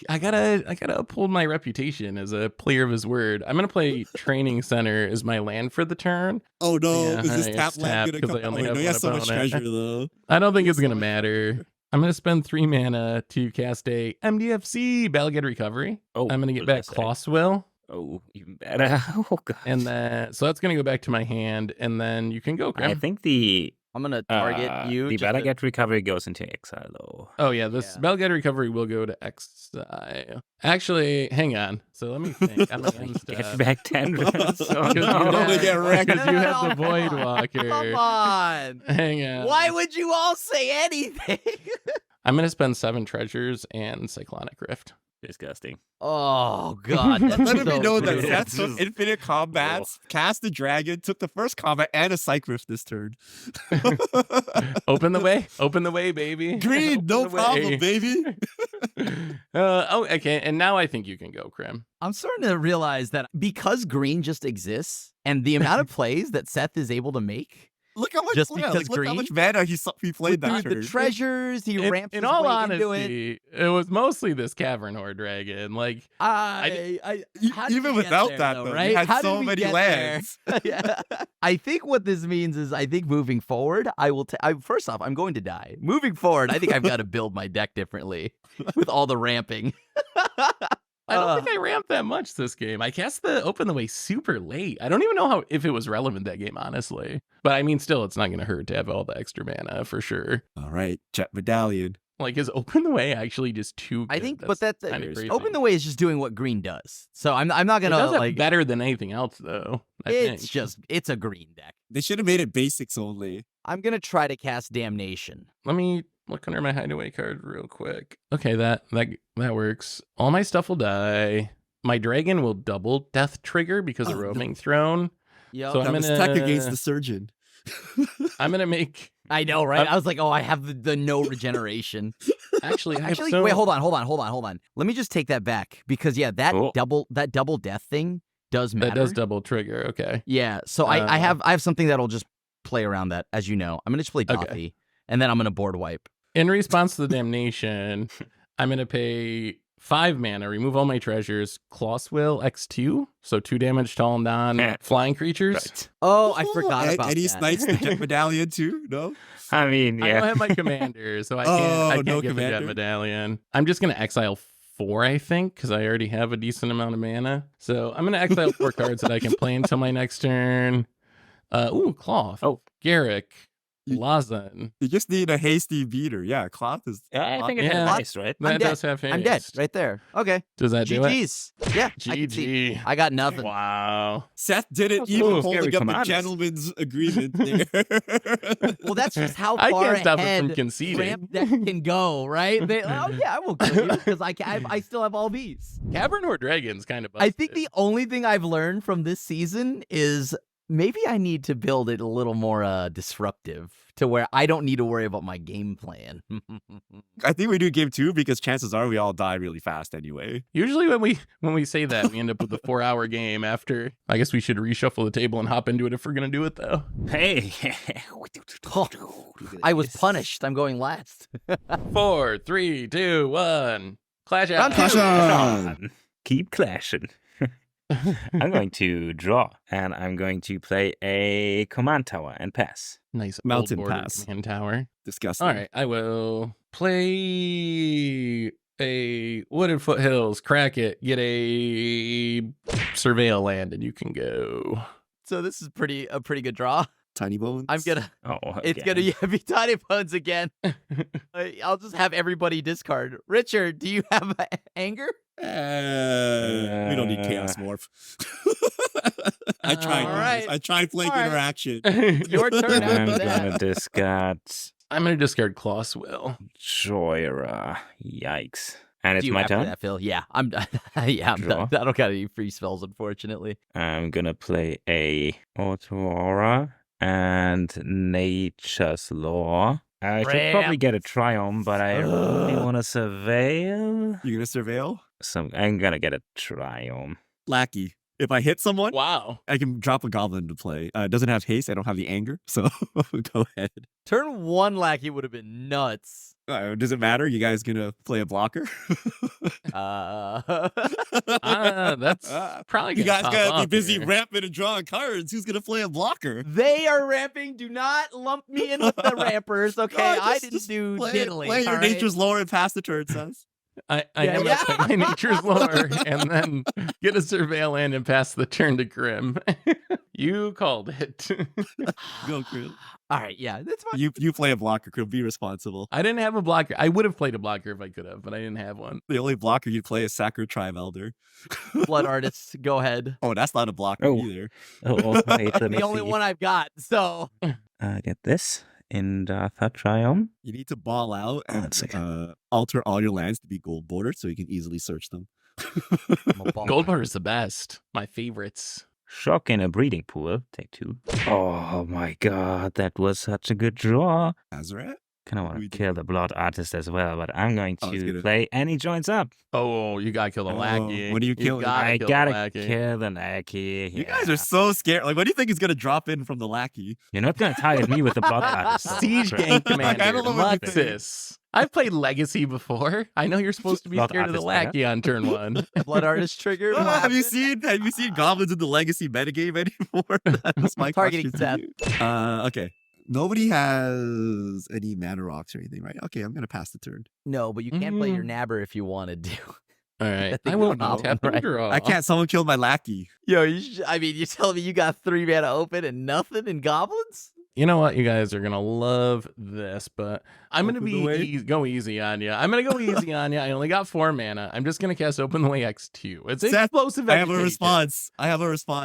I gotta uphold my reputation as a player of his word. I'm gonna play Training Center as my land for the turn. Oh no, Yeah, is this it's tap land tapped gonna 'cause come? I only Oh, have no, he one has so much opponent. treasure though. I don't think it's gonna matter. I'm gonna spend 3 mana to cast a MDFC Balged Recovery. Oh, I'm gonna get what back did I say? Clawswill, Oh, even better. Oh god. and then so that's gonna go back to my hand, and then you can go, I Grim. think the I'm gonna target you. The just to- Balagat recovery goes into exile though. Oh yeah, this Yeah. Balged Recovery will go to exile. Actually, hang on. So let me think. I'm gonna end Get stuff. back 10 runs. Oh, Because you no. Only have- get wrecked. because you have the No, Void come Walker. Come on. Hang on. Why would you all say anything? I'm gonna spend 7 treasures and Cyclonic Rift. Disgusting. Oh god. That's Let it be so known that brutal. Seth took infinite combats, cast the dragon, took the first combat, and a Psych Rift this turn. Open the way. Open the way, baby. Green, Open no the way. problem, baby. Oh, okay. And now I think you can go, Crim. I'm starting to realize that because green just exists and the amount of plays that Seth is able to make, Look how much, Just yeah, because look how green? much mana he played that through turn. the treasures, he ramps In his all way into it. honesty, it was mostly this Cavern Horde Dragon. Like, How did Even we get without there, that, though, though, right? you had How did so we many get there? lands. Yeah. I think what this means is I think moving forward, I will. First off, I'm going to die. Moving forward, I think I've got to build my deck differently with all the ramping. I don't think I ramped that much this game. I cast the Open the Way super late. I don't even know if it was relevant that game, honestly. But I mean, still, it's not going to hurt to have all the extra mana for sure. All right, Jet Medallion. Like, is Open the Way actually just too good? I think, but that's kinda crazy. Open the Way is just doing what green does. So I'm not It gonna does it like. better than anything else, though. It's a green deck. They should have made it basics only. I'm gonna try to cast Damnation. Let me look under my hideaway card real quick. Okay, that works. All my stuff will die. My dragon will double death trigger because of Oh, no. Roaming Throne. Yep. So That I'm was gonna tech against the surgeon. I'm gonna make. I know, right? I'm- I was like, oh, I have the no regeneration. Actually, I have Actually, so- wait, hold on. Let me just take that back because yeah, that Cool. double death thing does matter. That does double trigger. Okay. Yeah, so I Uh, have something that'll just play around that, as you know. I'm gonna just play Okay. Dothy, and then I'm gonna board wipe. In response to the damnation, I'm gonna pay 5 mana, remove all my treasures, Clawswill X2, so 2 damage to all non-flying creatures. Right. Oh, I forgot And- about and he that. snipes the Jet Medallion too. No. I mean, I yeah. don't have my commander, so I Oh, can't no get the Jet commander? Medallion. I'm just gonna exile 4, I think, because I already have a decent amount of mana. So I'm gonna exile 4 cards that I can play until my next turn. Ooh, Cloth. Oh. Garrick. Lazen. You just need a hasty beater. Yeah, cloth is. I think it Yeah. has ice, right? That I'm dead. does have haste. I'm dead right there. Okay. Does that do it? GG's. Yeah. I can see. GG. I got nothing. Wow. Seth didn't That's even cool. holding Scary up commanders. a gentleman's agreement there. Well, that's just how I far can't stop it ahead from conceding. ramp deck can go, right? Oh yeah, I won't kill you because I still have all these. Cavern Horde Dragon's kind of busted. I think the only thing I've learned from this season is maybe I need to build it a little more disruptive to where I don't need to worry about my game plan. I think we do game 2 because chances are we all die really fast anyway. Usually when we say that, we end up with a 4-hour game after. I guess we should reshuffle the table and hop into it if we're gonna do it though. Hey. I was punished. I'm going last. 4, 3, 2, 1. Clash out. Clash on. Keep clashing. I'm going to draw, and I'm going to play a command tower and pass. Nice Mountain old border pass. command tower. Disgusting. All right, I will play a Wooded Foothills, crack it, get a Surveil land, and you can go. So this is a pretty good draw. Tiny bones. I'm gonna. Oh, It's again. gonna be Tiny Bones again. I'll just have everybody discard. Richard, do you have anger? We don't need chaos morph. I tried. All guys. right. I tried playing All right. interaction. Your turn I'm after that. gonna discard I'm gonna discard Clawswill. Joyra. Yikes. And it's Do you my after turn. that, Phil? Yeah, I'm done. Yeah, I'm Draw. done. I don't got any free spells, unfortunately. I'm gonna play a Autoaura and Nature's Law. I should probably get a Triumph, but I really want to surveil. You gonna surveil? So I'm gonna get a Triumph. Lackey. If I hit someone, Wow. I can drop a goblin to play. It doesn't have haste. I don't have the anger, so go ahead. Turn 1 Lackey would have been nuts. Does it matter? You guys gonna play a blocker? That's probably You gonna guys pop gotta be up busy here. ramping and drawing cards. Who's gonna play a blocker? They are ramping. Do not lump me in with the rampers, okay? No, I just- didn't just do play, diddly. Play your all right? nature's lore and pass the turn, Seth. I Yeah, am yeah. gonna play my nature's lore and then get a Surveil land and pass the turn to Grim. You called it. Go, Krill. All right, yeah, that's fine. You play a blocker, Krill. Be responsible. I didn't have a blocker. I would have played a blocker if I could have, but I didn't have one. The only blocker you'd play is Sacred Tribe Elder. Blood artists, go ahead. Oh, that's not a blocker Oh. either. Oh, wait, let me The only see. one I've got. So Get this in the third Triumph. You need to ball out One and second. alter all your lands to be gold bordered so you can easily search them. I'm a ball. Gold bar is the best. My favorites. Shock in a breeding pool. Take 2. Oh my god, that was such a good draw. Azaret? Kind of want We to did- kill the blood artist as well, but I'm going I was to gonna- play any joints up. Oh, you gotta kill the lackey. what are you killing? I kill the gotta lackey. kill the lackey. You guys yeah. are so scared. Like, what do you think is gonna drop in from the lackey? You're not gonna target me with the blood artist. Siege Correct. Gang I Commander, don't know what you think. Luxus. I've played Legacy before. I know you're supposed to be Blood scared of the artist, yeah. lackey on turn 1. Blood artist trigger. Have you seen goblins in the legacy metagame anymore? That's my Targeting question to you. Okay. Nobody has any mana rocks or anything, right? Okay, I'm gonna pass the turn. No, but you can play your Mm. Nabber if you wanted to. All right. That thing I will went off, tap and right? draw. I can't. Someone killed my lackey. Yo, I mean, you're telling me you got 3 mana open and nothing in goblins? You know what? You guys are gonna love this, but I'm gonna Open the way? go easy on you. I'm gonna go easy on you. I only got 4 mana. I'm just gonna cast Open the Way X2. It's Seth, explosive. I have a Vegetation. response.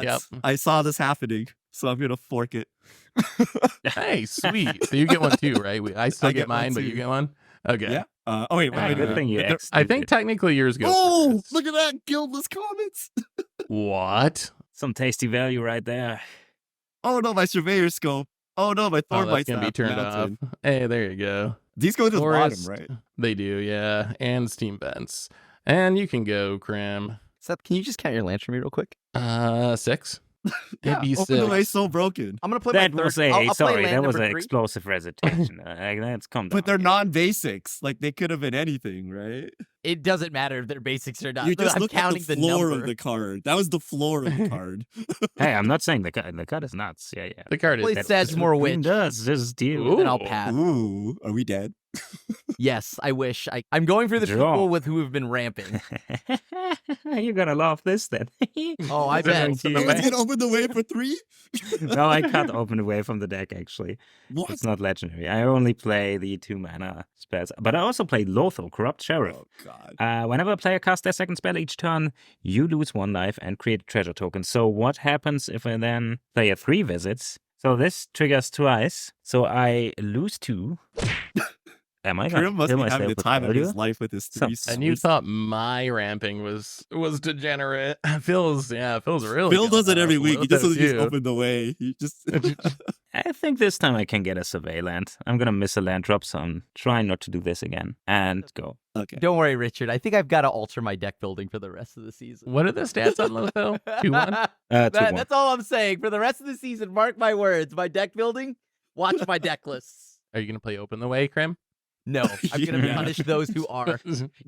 Yep. I saw this happening, so I'm gonna fork it. Hey, sweet. So you get one too, right? I still I get get one mine, but you too. get one. Okay. Yeah. Oh wait, Ah, wait, good wait. thing you But there- X. I think technically yours goes. Oh, first. look at that guildless comments. What? some tasty value right there. Oh no, my surveyor scope. Oh no, my Oh, thorn that's bite's gonna be not turned mounted. off. Hey, there you go. These go to the Forest. bottom, right? They do, yeah. And Steam Vents. And you can go, Crim. Seth, can you just count your lands for me real quick? 6. Yeah, It'd be open the way 6. so broken. I'm gonna play That my third. was a I'll play sorry. land That was number an 3. explosive recitation. That's come down. But they're non-basics. Like they could have been anything, right? It doesn't matter if they're basics or not. You're just I'm looking counting at the the floor number. of the card. That was the floor of the card. Hey, I'm not saying the cut is nuts. Yeah, yeah. The card is Play dead. Sedgemoor Green Witch, does just deal. Ooh. then I'll pass. Ooh, are we dead? Yes, I wish. I'm going for the Draw. people with who have been ramping. You're gonna love this then. Oh, I Is it bet. going to the Let's way? get open the way for 3. No, I can't open away from the deck, actually. What? It's not legendary. I only play the 2 mana spells. But I also play Lothal, Corrupt Sheriff. Oh, God. Whenever a player casts their second spell each turn, you lose 1 life and create a treasure token. So what happens if I then play a 3 visits? So this triggers twice. So I lose 2. Am I Krim must kill be having myself the with time of value? his life with his So- 3 And you swords. thought my ramping was degenerate. Phil's really Phil going does it every off. week. He just Lothos doesn't just too. open the way. He just I think this time I can get a survey land. I'm gonna miss a land drop, so I'm trying not to do this again. And go. okay. Don't worry, Richard. I think I've got to alter my deck building for the rest of the season. What are the stats on Lothal? 2-1? 2-1. That's all I'm saying. For the rest of the season, mark my words. My deck building, watch my deck lists. Are you gonna play Open the Way, Krim? No, I'm going to Yeah. punish those who are.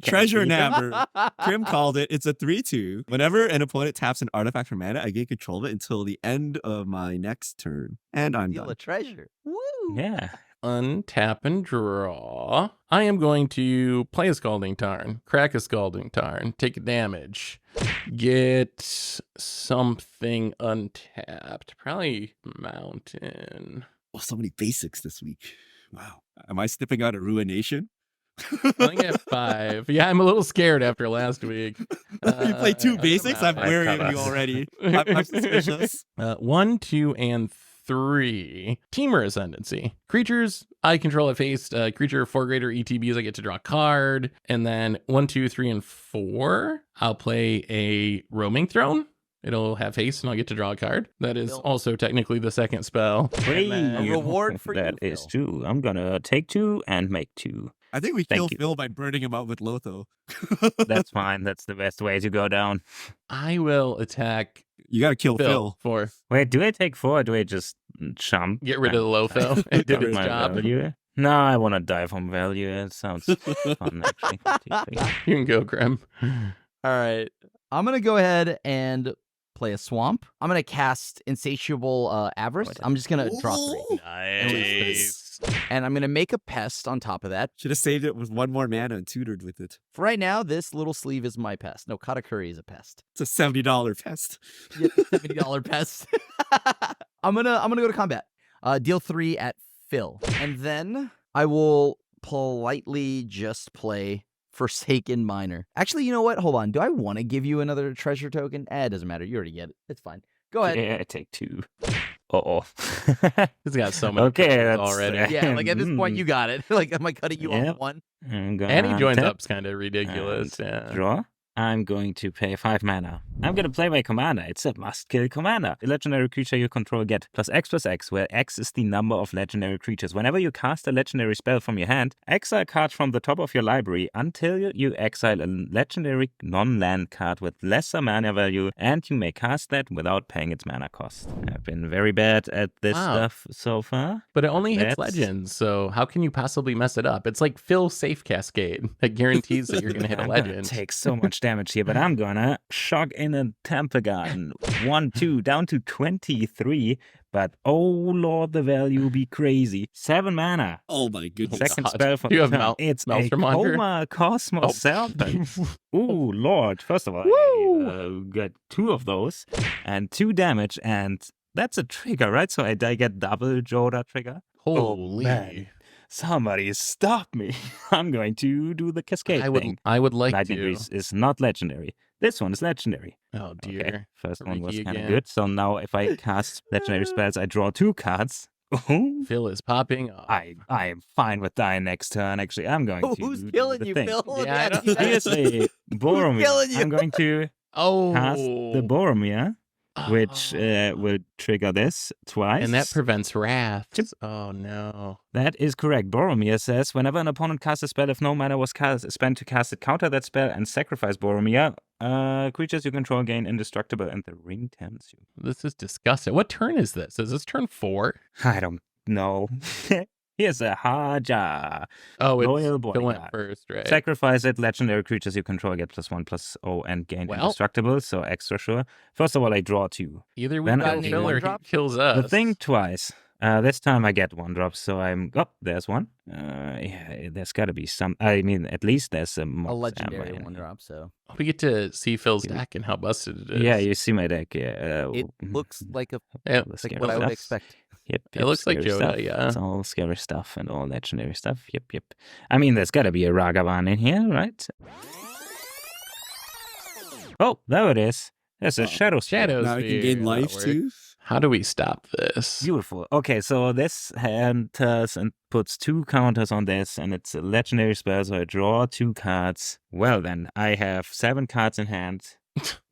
Treasure beat Napper. Krim called it. It's a 3/2. Whenever an opponent taps an artifact for mana, I gain control of it until the end of my next turn. And I'm Steal a done. treasure. Woo! Yeah. Untap and draw. I am going to play a Scalding Tarn, crack a Scalding Tarn, take a damage, get something untapped. Probably Mountain. Oh, so many basics this week. Wow. Am I snipping out a Ruination? Playing at 5. Yeah, I'm a little scared after last week. You play 2 basics? I'm Mountain. wary of you cover. already. I'm suspicious. 1, 2, and 3. Teamer Ascendancy. Creatures I control at face. Creature 4 greater ETBs, I get to draw a card. And then 1, 2, 3, and 4, I'll play a Roaming Throne. It'll have haste and I'll get to draw a card. That is Phil. also technically the second spell. Hey, then- A reward for that you, is Phil. true. I'm gonna take 2 and make 2. I think we Thank kill you. Phil by burning him out with Lotho. That's fine. That's the best way to go down. I will attack You gotta kill Phil Phil. for Wait, do I take 4 or do I just chump? get rid of the low Phil. Get It did rid its of my job. value? No, I want to die from value. It sounds fun, actually. 1, 2, 3. You can go, Grim. All right. I'm going to go ahead and play a swamp. I'm going to cast Insatiable Avarice. I'm just going to draw 3. Nice. And I'm going to make a pest on top of that. Should have saved it with 1 more mana and tutored with it. For right now, this little sleeve is my pest. No, Katakuri is a pest. It's a $70 pest. Yeah, $70 pest. I'm gonna go to combat. Deal 3 at Phil. And then I will politely just play Forsaken Miner. Actually, you know what? Hold on. Do I want to give you another treasure token? It doesn't matter. You already get it. It's fine. Go ahead. Yeah, I take 2. Uh-oh. He's got so much Okay, treasures that's already. Yeah, like at this point, you got it. Like, am I cutting you Yep. off one? I'm gonna And he joins untap up's kind of ridiculous. and Yeah. Draw. I'm going to pay 5 mana. I'm going to play my commander. It's a must-kill commander. A legendary creature you control get +X, where X is the number of legendary creatures. Whenever you cast a legendary spell from your hand, exile a card from the top of your library until you exile a legendary non-land card with lesser mana value, and you may cast that without paying its mana cost. I've been very bad at this Wow. stuff so far. But it only hits That's- legends, so how can you possibly mess it up? It's like Phil's Safe Cascade that guarantees that you're going to hit a I'm gonna legend. take so much damage here, but I'm gonna shock in a Temple Garden. 1, 2, down to 23. But oh lord, the value be crazy. 7 mana. Oh my goodness. Oh, Second God. spell for You the have turn. It's Maelstrom a on her? Coma Cosmos Oh. Serpent. Ooh, lord. First of all, Woo! I got 2 of those and 2 damage, and that's a trigger, right? So I get double Joda trigger. Holy. man. Somebody stop me. I'm going to do the cascade thing. I would like Lightning to. Grease is not legendary. This one is legendary. Oh dear. Okay, first one was Ricky kind of again. good. So now if I cast legendary spells, I draw 2 cards. Ooh, Phil is popping off. I am fine with dying next turn. Actually, I'm going to. Who's do killing the you, thing. Phil? Yeah, I don't- Seriously, Boromir. killing you? I'm going to Oh. cast the Boromir, which Oh. will trigger this twice. And that prevents wrath. Chip. Oh no. That is correct. Boromir says, whenever an opponent casts a spell, if no mana was spent to cast it, counter that spell and sacrifice Boromir. Creatures you control gain indestructible, and the ring tempts you. This is disgusting. What turn is this? Is this turn 4? I don't know. Here's a Haja. Oh, it's Royal Phil went Bodyguard. first, right? Sacrifice it. Legendary creatures you control get +1/+0 and gain Well. indestructible, so extra sure. First of all, I draw 2. Either we Then kill I'll Phil do or one he drop. kills us. The thing twice. This time I get 1-drop, so I'm. Oh, there's one. Yeah, there's got to be some. I mean, at least there's A Mox legendary ammo in 1-drop, so. We get to see Phil's deck and how busted it is. Yeah, you see my deck. Yeah, It looks like Yeah, all the like scary what I would stuff. expect. Yep, It looks like scary Joda, stuff. yeah. It's all scary stuff and all legendary stuff. Yep. I mean, there's got to be a Ragavan in here, right? Oh, there it is. There's a Shadow Sphere. Shadows. Now you can gain That'll life work. too. How do we stop this? Beautiful. Okay, so this enters and puts 2 counters on this, and it's a legendary spell, so I draw 2 cards. Well, then, I have 7 cards in hand.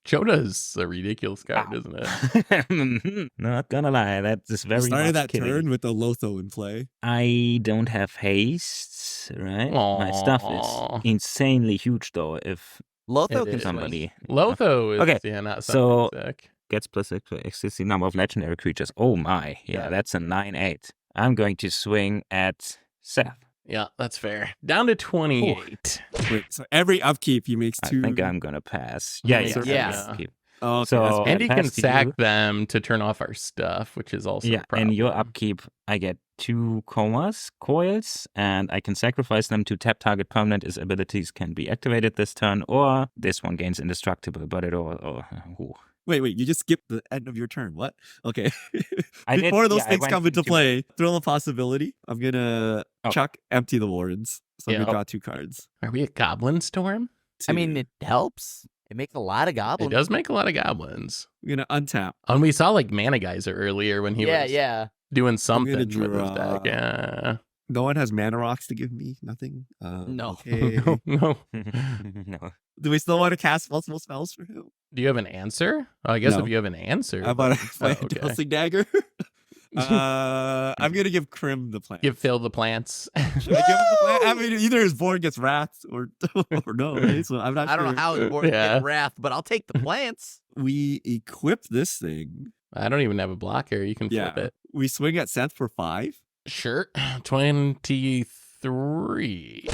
Joda's a ridiculous card, isn't it? Not gonna lie, that is very Started much that killing. turn with the Lotho in play. I don't have haste, right? My stuff Aw. is insanely huge, though, if Lotho It can is. swing. somebody Lotho is Okay, yeah, not so- something sick. gets plus existing number of legendary creatures. Oh my, yeah, Yeah. that's a 9/8. I'm going to swing at Seth. Yeah, that's fair. Down to 28. Wait, so every upkeep he makes I 2. think I'm gonna pass. Yeah, Yeah. yeah. Yeah. Oh, okay, So- that's And bad. he pass can to sack you. them to turn off our stuff, which is also Yeah, a problem. and your upkeep, I get 2 coils, and I can sacrifice them to tap target permanent. His abilities can be activated this turn, or this one gains indestructible, but it all. Ooh. Wait, you just skipped the end of your turn. What? Okay. I did- Before those yeah, I things went come into into- play, throw a possibility. I'm gonna Oh. chuck empty the Wardens. So Yeah. we got 2 cards. Are we at Goblin Storm? I mean, 2. it helps. It makes a lot of It goblins. does make a lot of goblins. We're gonna untap. And we saw like Mana Geyser earlier when he was yeah. doing something gonna with his draw- deck. Yeah. No one has mana rocks to give me. Nothing. No. Okay. no. No. Do we still want to cast multiple spells for him? Do you have an answer? Oh, I guess No. if you have an answer. How about then- I oh, okay. Delsing Dagger? I'm gonna give Krim the plan. Give Phil the plants. Should I give him the plan? I mean, either his board gets wrath or no. Right? So I'm not. I don't sure. know how it's worth Yeah. wrath, but I'll take the plants. We equip this thing. I don't even have a blocker. You can flip Yeah. it. We swing at Seth for 5. Sure. 23.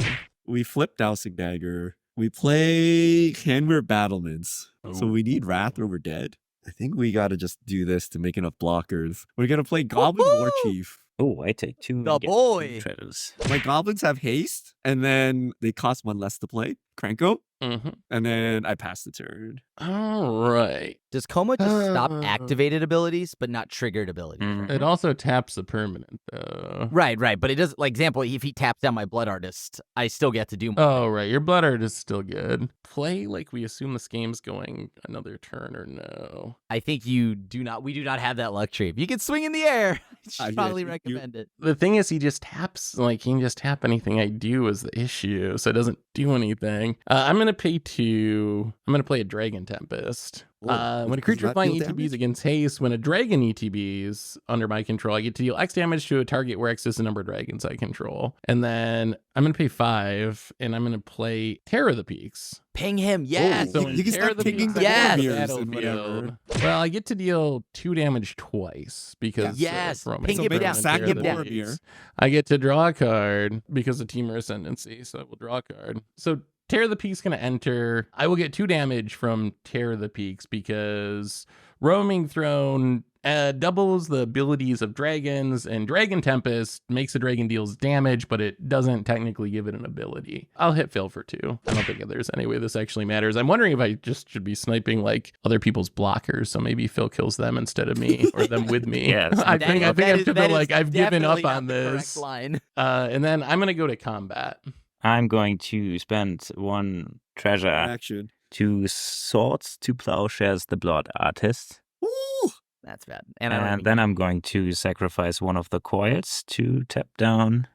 We flip Dowsing Dagger. We play Handwear Battlements. So Ooh. we need Wrath or we're dead. I think we gotta just do this to make enough blockers. We're gonna play Goblin War Woohoo! Chief. Oh, I take 2. The and get 2 boy. treasures. My goblins have haste, and then they cost 1 less to play. Cranko, Mm-hmm. and then I pass the turn. All right. Does Coma just stop Uh. activated abilities, but not triggered abilities? Mhm. It also taps the permanent, though. Right. But it does. Like example, if he taps down my Blood Artist, I still get to do. Oh, right. Your Blood Art is still good. Play like we assume this game's going another turn or no. I think you do not. We do not have that luxury. If you can swing in the air, I I should probably you- recommend it. The thing is, he just taps, like, he can just tap anything I do is the issue, so it doesn't do anything. I'm going to pay 2. I'm going to play a Dragon Tempest. Whoa, When a does creature that flying deal ETBs damage? against haste, when a dragon ETBs under my control, I get to deal X damage to a target where X is the number of dragons I control. And then I'm going to pay 5, and I'm going to play Terror of the Peaks. Ping him. Yes. So you when can Terror start of the pinging Peaks the Yes. enters the warriors and battlefield, whatever. well, I get to deal 2 damage twice because Yes. of Roman Ping So him make down. him sack Terror the of the Boromir. Peaks. I get to draw a card because of Temur Ascendancy, so I will draw a card. So Terror of the Peaks going to enter. I will get 2 damage from Terror of the Peaks because Roaming Throne doubles the abilities of dragons, and Dragon Tempest makes the dragon deals damage, but it doesn't technically give it an ability. I'll hit Phil for 2. I don't think there's any way this actually matters. I'm wondering if I just should be sniping like other people's blockers, so maybe Phil kills them instead of me or them with me. Yes. I That think is- I that have is- to that feel is like I've given up definitely on not the correct this. line. And then I'm gonna go to combat. I'm going to spend 1 treasure, Action. 2 swords, 2 plowshares, the Blood Artist. Woo! That's bad. And I don't And have then I'm going to sacrifice 1 of the coils to tap down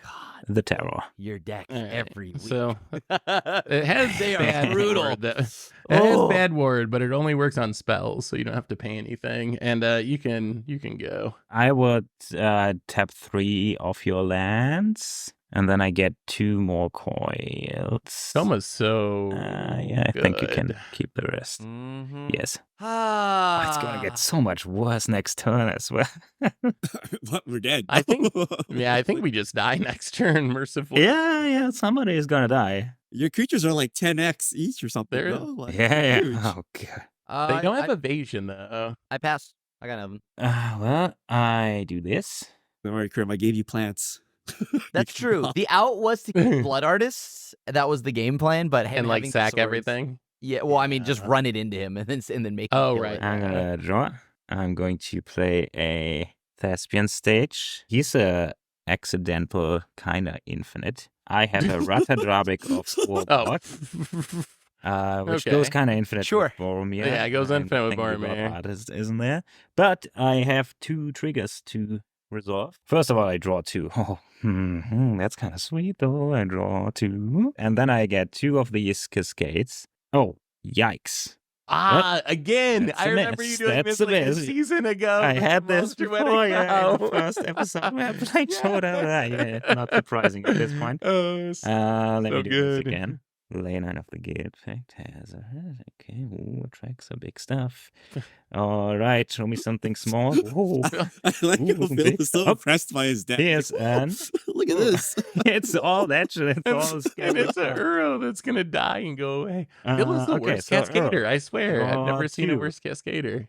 God, the terror. your deck All right, every week. So it has They are bad brutal. ward. It has Oh. bad ward, but it only works on spells, so you don't have to pay anything. And you can go. I would tap 3 of your lands, and then I get 2 more coils. Soma's so Yeah, I think you can good. keep the rest. Mhm. Yes. Ah, It's gonna get so much worse next turn as well. What? We're dead. I think- Yeah, I think we just die next turn, mercifully. yeah, somebody is gonna die. Your creatures are like 10x each or something. They're- no? Like, Yeah. huge. Oh god. They don't have evasion though. I pass. I got nothing. Well, I do this. Don't worry, Krim. I gave you plants. You That's can true. draw. The out was to keep blood artists. That was the game plan, but him And like having sack swords- everything. Yeah, well, I mean, just Yeah. run it into him and then make. Oh, him kill right. it. I'm gonna draw. I'm going to play a thespian stage. He's a accidental kinda infinite. I have a Rathadrabic of 4 Oh. block, which goes Okay. kind of infinite Sure. with Boromir. Yeah, it goes and infinite with technically Boromir. Artist isn't there. But I have 2 triggers to resolve. First of all, I draw 2. Oh, that's kind of sweet though. I draw 2. And then I get 2 of these cascades. Oh, yikes. Again. That's I a remember miss. you doing That's this a like a miss. season ago. I with had the this Monster Wedding before, yeah, in the Cow. first episode where I played Shoda. Yeah, not surprising at this point. Oh, Let so me do good. this again. Lay 9 of the Guild Pact has a... Okay, ooh, attracts are big stuff. All right, show me something small. Ooh, I like how Ooh, Phil big is so stuff. impressed by his deck. Here's an... Look at this. It's all legend. It's all And it's stuff. an Uro that's gonna die and go away. Bill is the Okay, worst so cascader, Uro. I swear. I've Draw never seen a 2. worse cascader.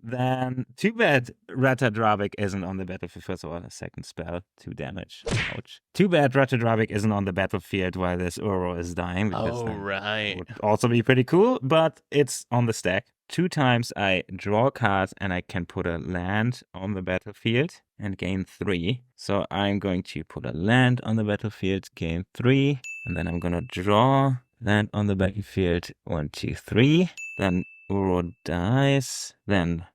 Then, too bad Rathadrabic isn't on the battlefield. First of all, a second spell, 2 damage. Ouch. Too bad Rathadrabic isn't on the battlefield while this Uro is dying. Because Oh, then right. it would also be pretty cool, but it's on the stack. 2 times I draw a card and I can put a land on the battlefield and gain 3. So I'm going to put a land on the battlefield, gain 3, and then I'm gonna draw land on the battlefield, 1, 2, 3. Then Uro dies. Then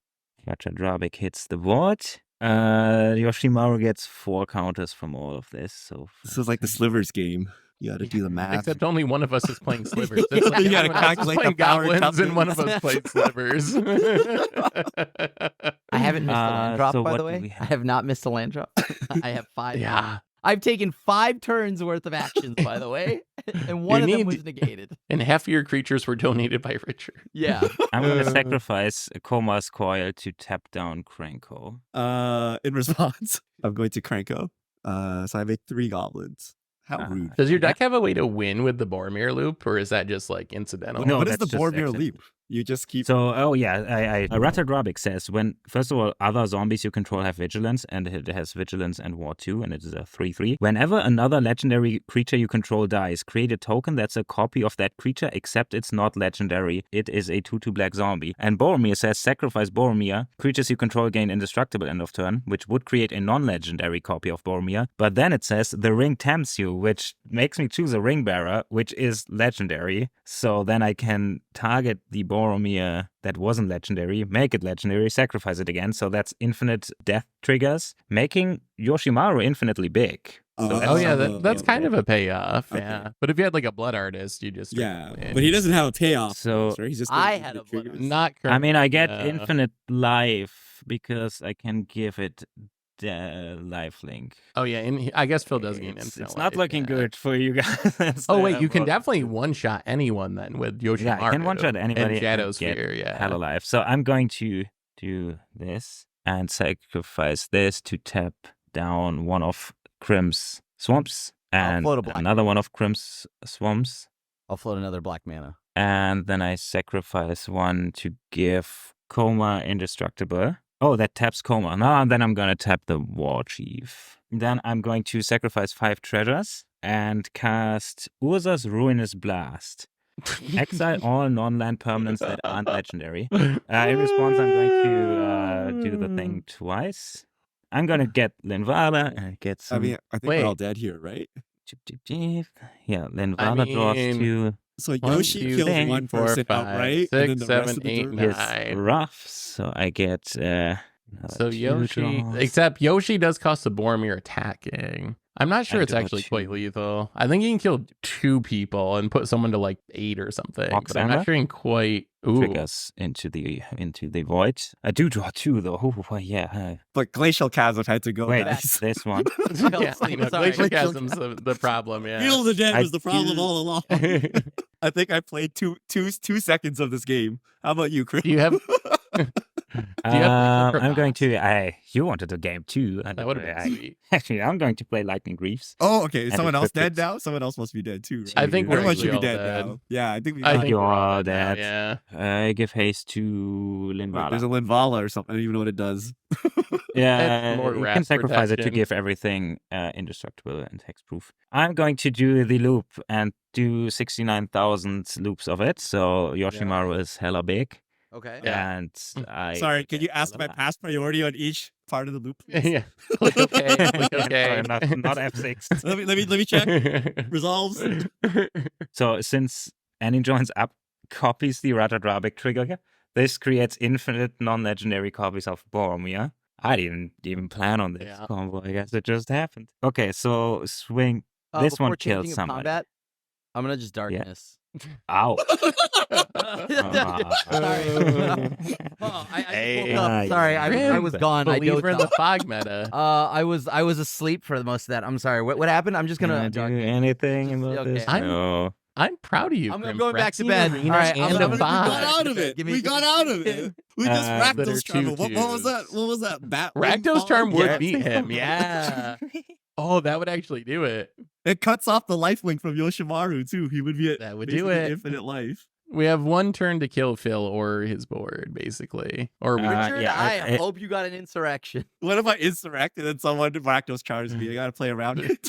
Rathadrabic hits the board. Yoshimaru gets 4 counters from all of this. So This is like the slivers game. You got to do the math. Except only one of us is playing slivers. It's like You gotta everyone else is calculate playing the power goblins and one of toughness. us played slivers. I haven't missed a land drop, so by what the do way. we I have? have not missed a land drop. I have 5. Yeah. I've taken 5 turns worth of actions, by the way, and one of them need- was negated. And half of your creatures were donated by Richard. Yeah. I'm going to sacrifice Koma's Coil to tap down Krenko. In response, I'm going to Krenko. So I make 3 goblins. How rude. Does your deck have a way to win with the Boromir loop, or is that just like incidental? No, What is the that's just Boromir accident. leap? You just keep. So, Rathadrabic says when, first of all, other zombies you control have vigilance, and it has vigilance and war 2, and it is a 3/3. Whenever another legendary creature you control dies, create a token that's a copy of that creature, except it's not legendary. It is a 2/2 black zombie. And Boromir says sacrifice Boromir. Creatures you control gain indestructible end of turn, which would create a non-legendary copy of Boromir. But then it says the ring tempts you, which makes me choose a ring bearer, which is legendary. So then I can target the Boromir that wasn't legendary, make it legendary, sacrifice it again. So that's infinite death triggers, making Yoshimaru infinitely big. So Oh, Oh yeah, that's- that's kind of a payoff. Okay. Yeah, but if you had like a blood artist, you just Yeah, win. but he doesn't have a payoff. So- right? He's just I gonna had do a blood triggers. not. I mean, I get Yeah. infinite life because I can give it the life link. Oh yeah, and I guess Phil does gain It's infinite not life, looking yeah. good for you guys. That's Oh the wait, you can problem. definitely one shot anyone then with Yoshimaru. Yeah, I can one-shot anybody and and Shadowsphere. get Yeah. hell alive. So I'm going to do this and sacrifice this to tap down one of Krim's swamps and float a black another one of Krim's swamps. I'll float another black mana. And then I sacrifice one to give Koma indestructible. Oh, that taps Koma. Now then I'm going to tap the War Chief. Then I'm going to sacrifice 5 treasures and cast Urza's Ruinous Blast. Exile all non-land permanents that aren't legendary. In response, I'm going to do the thing twice. I'm going to get Linvala and get some... I mean, I think Wait. we're all dead here, right? Yeah, Linvala draws mean, 2. So 1, Yoshi 2, kills 3, one 4, person 5, outright, 6, and then the 7, rest of the 8, group 9. It's rough, so I get... another So 2 Yoshi, draws. except Yoshi does cost the Boromir attacking. I'm not sure I it's draw actually 2. quite lethal. I think you can kill 2 people and put someone to like 8 or something. But I'm Oxana? not sure you can quite. Ooh. Triggers into the void. I do draw 2 though. Oh, yeah. But Glacial Chasm had to go. Wait, guys. this one. Yeah, I know. Sorry. Glacial Chasm's the problem. Yeah. Feel the Dead I was the problem do- all along. I think I played two seconds of this game. How about you, Chris? Do you have Do you have I'm going to. to. You wanted a game too. That would have been sweet. Actually, I'm going to play Lightning Greaves. Oh, okay. Is And someone it else dead fits. now? Someone else must be dead too. Right? I think we're everyone actually should be all dead, dead. now. Yeah, I think we. I got- think you're we're all all dead now, dead. yeah. I give haste to Wait, Linvala. there's a Linvala or something. I don't even know what it does. Yeah, more you wrath can sacrifice it to protection. give everything indestructible and hexproof. I'm going to do the loop and do 69,000 loops of it. So Yoshimaru is hella big. Okay. Yeah. And I. Sorry, can you ask my Hella- past priority on each part of the loop? please? Yeah. Click OK. Click OK. Sorry, not F6. let me check. Resolves. So since any joins up copies the Ratadrabik trigger here, this creates infinite non-legendary copies of Boromir. I didn't even plan on this Yeah. combo. I guess it just happened. Okay, so swing. This Before one killed changing of somebody. combat, I'm gonna just darkness. Ow. Sorry. Oh, I just Hey. woke up. Sorry, I was Grim, gone. I Believer in dozed the off. fog meta. I was asleep for most of that. I'm sorry. What happened? I'm just Can I gonna do darkness. anything about Okay. this? I'm- No. I'm proud of you. I'm Grim. going back to Phyrexian bed. Arena All right, I'm and gonna- a we I'm gonna- got bot. out of it. Give me- We got out of it. We just that are Rakdos Charm. What was that? tutus. What was that? Bat Rakdos Charm would Yeah. beat him. Yeah. Oh, that would actually do it. It cuts off the life link from Yoshimaru too. He would be at That would do basically it. infinite life. We have one turn to kill Phil or his board, basically. Or Richard, yeah, I I- hope you got an insurrection. What if I insurrect and someone Rakdos charms me? I gotta play around it.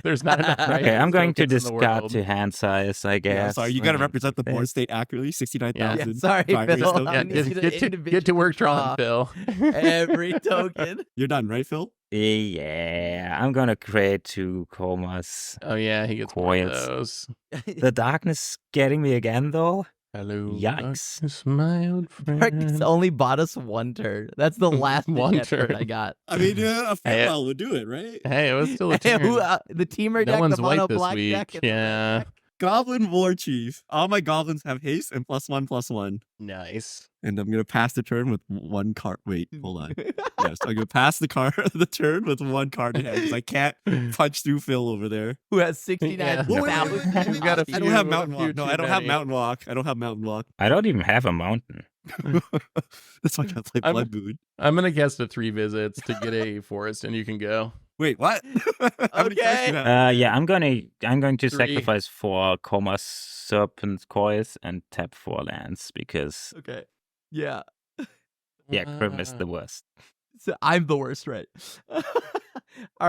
there's not enough. Okay, I'm going to tokens in the discard world. to hand size, I guess. Yeah, sorry, you gotta Mm. represent the board state accurately. 69,000. Yeah, sorry, primary Phil. tokens. Yeah, I need just you to get to individually work drawing, draw Phil. every token. You're done, right, Phil? Yeah, I'm gonna create 2 comas. Oh yeah, he gets one of Coils. those. The darkness getting me again, though. Hello, Yikes. darkness, my old Marcus friend. only bought us one turn. That's the last One one turn turn. I got. I mean, a Hey, farewell would do it, right? Hey, it was still a Hey, turn. the teamer No deck, one's the mono white this black week. deck, and the red Yeah. deck. Goblin War Chief. All my goblins have haste and +1/+1. Nice. And I'm gonna pass the turn with 1 card. Wait, hold on. Yes, I'm gonna pass the turn with 1 card in hand because I can't punch through Phil over there. Who has 69,000. Yeah. Wait. We got a I don't have few- Mountain a few Walk. No, too I don't have many. Mountain Walk. I don't have Mountain Walk. I don't even have a mountain. That's why I gotta play I'm- Blood Moon. I'm gonna guess the 3 visits to get a forest, and you can go. Wait, what? How many cards do you have? Yeah, I'm going to 3. sacrifice 4 comas serpent coils and tap 4 lands because Okay. Yeah. Grim is the worst. So I'm the worst, right? All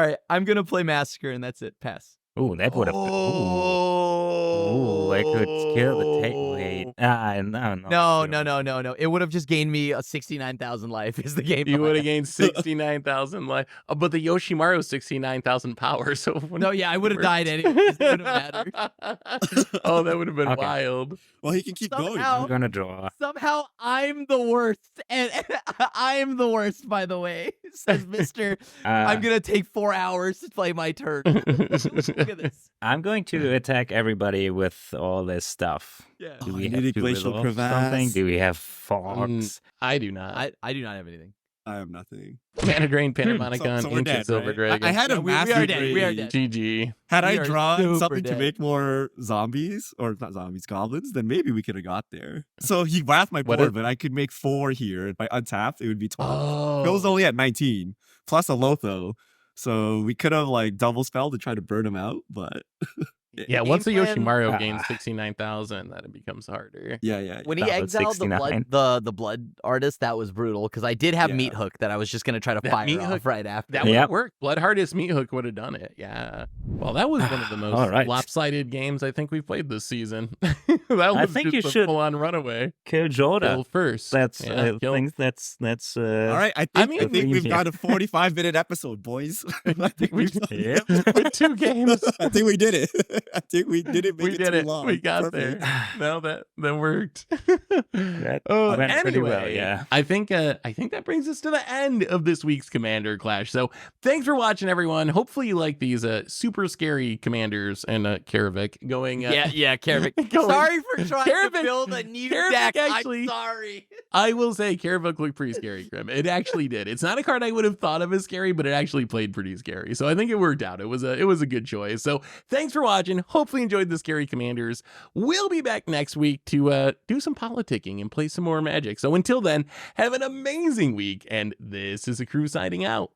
right. I'm going to play Massacre, and that's it. Pass. Ooh, that would have. Ooh, I could kill the take. Wait. No. No. It would have just gained me a 69,000 life. Is the game? You plan. would have gained 69,000 life, but the Yoshimaru 69,000 power. So it No, wouldn't yeah, I would have work. died anyway. It wouldn't matter. Oh, that would have been Okay. wild. Well, he can keep going. Somehow- I'm gonna draw. Somehow I'm the worst, and I'm the worst. By the way, says Mister. I'm gonna take 4 hours to play my turn. Look at this. I'm going to attack everybody with all this stuff. Yeah. Do Oh, we you have need a to glacial resolve something? crevasse. Do we have fogs? I do not. I do not have anything. I have nothing. Mana Drain, Panharmonicon, So we're Ancient dead, Silver right? Dragon. I had a No, we are massive dead. We are rage. dead. GG. Had I We are drawn super something dead. to make more zombies, or not zombies, goblins, then maybe we could have got there. So he wrapped my What board, if- but I could make 4 here. If I untapped, it would be 12. Oh. It was only at 19, plus a Lotho. So we could have like double spelled to try to burn him out, but Yeah, once the Game plan- Yoshimaru Ah. gains 69,000, then it becomes harder. yeah. When he That was exiled 69. the blood artist, that was brutal because I did have Yeah. Meat Hook that I was just gonna try to That fire Meat off Hook- right after. That would Yep. have worked. Blood Hardest Meat Hook would have done it. Yeah. Well, that was one of the most All right. lopsided games I think we've played this season. That was think just you a should full-on runaway. Kill Joda. Kill first. That's Yeah, I kill- think that's All right, I think, mean, I think we've yeah. got a 45-minute episode, boys. I think we've done it. Yep. with 2 games. I think we did it. I think we didn't make We it did too it. long. We got Perfect. there. No, that worked. That Oh, went anyway, pretty well, yeah. I think that brings us to the end of this week's Commander Clash. So thanks for watching, everyone. Hopefully you like these super scary commanders and Karavik going. yeah, Karavik. Going- Sorry for trying Karavik- to build a new Karavik deck. actually- I'm sorry. I will say Karavik looked pretty scary, Grim. It actually did. It's not a card I would have thought of as scary, but it actually played pretty scary. So I think it worked out. It was a good choice. So thanks for watching. watching. Hopefully enjoyed the Scary Commanders. We'll be back next week to do some politicking and play some more Magic. So until then, have an amazing week, and this is a crew signing out.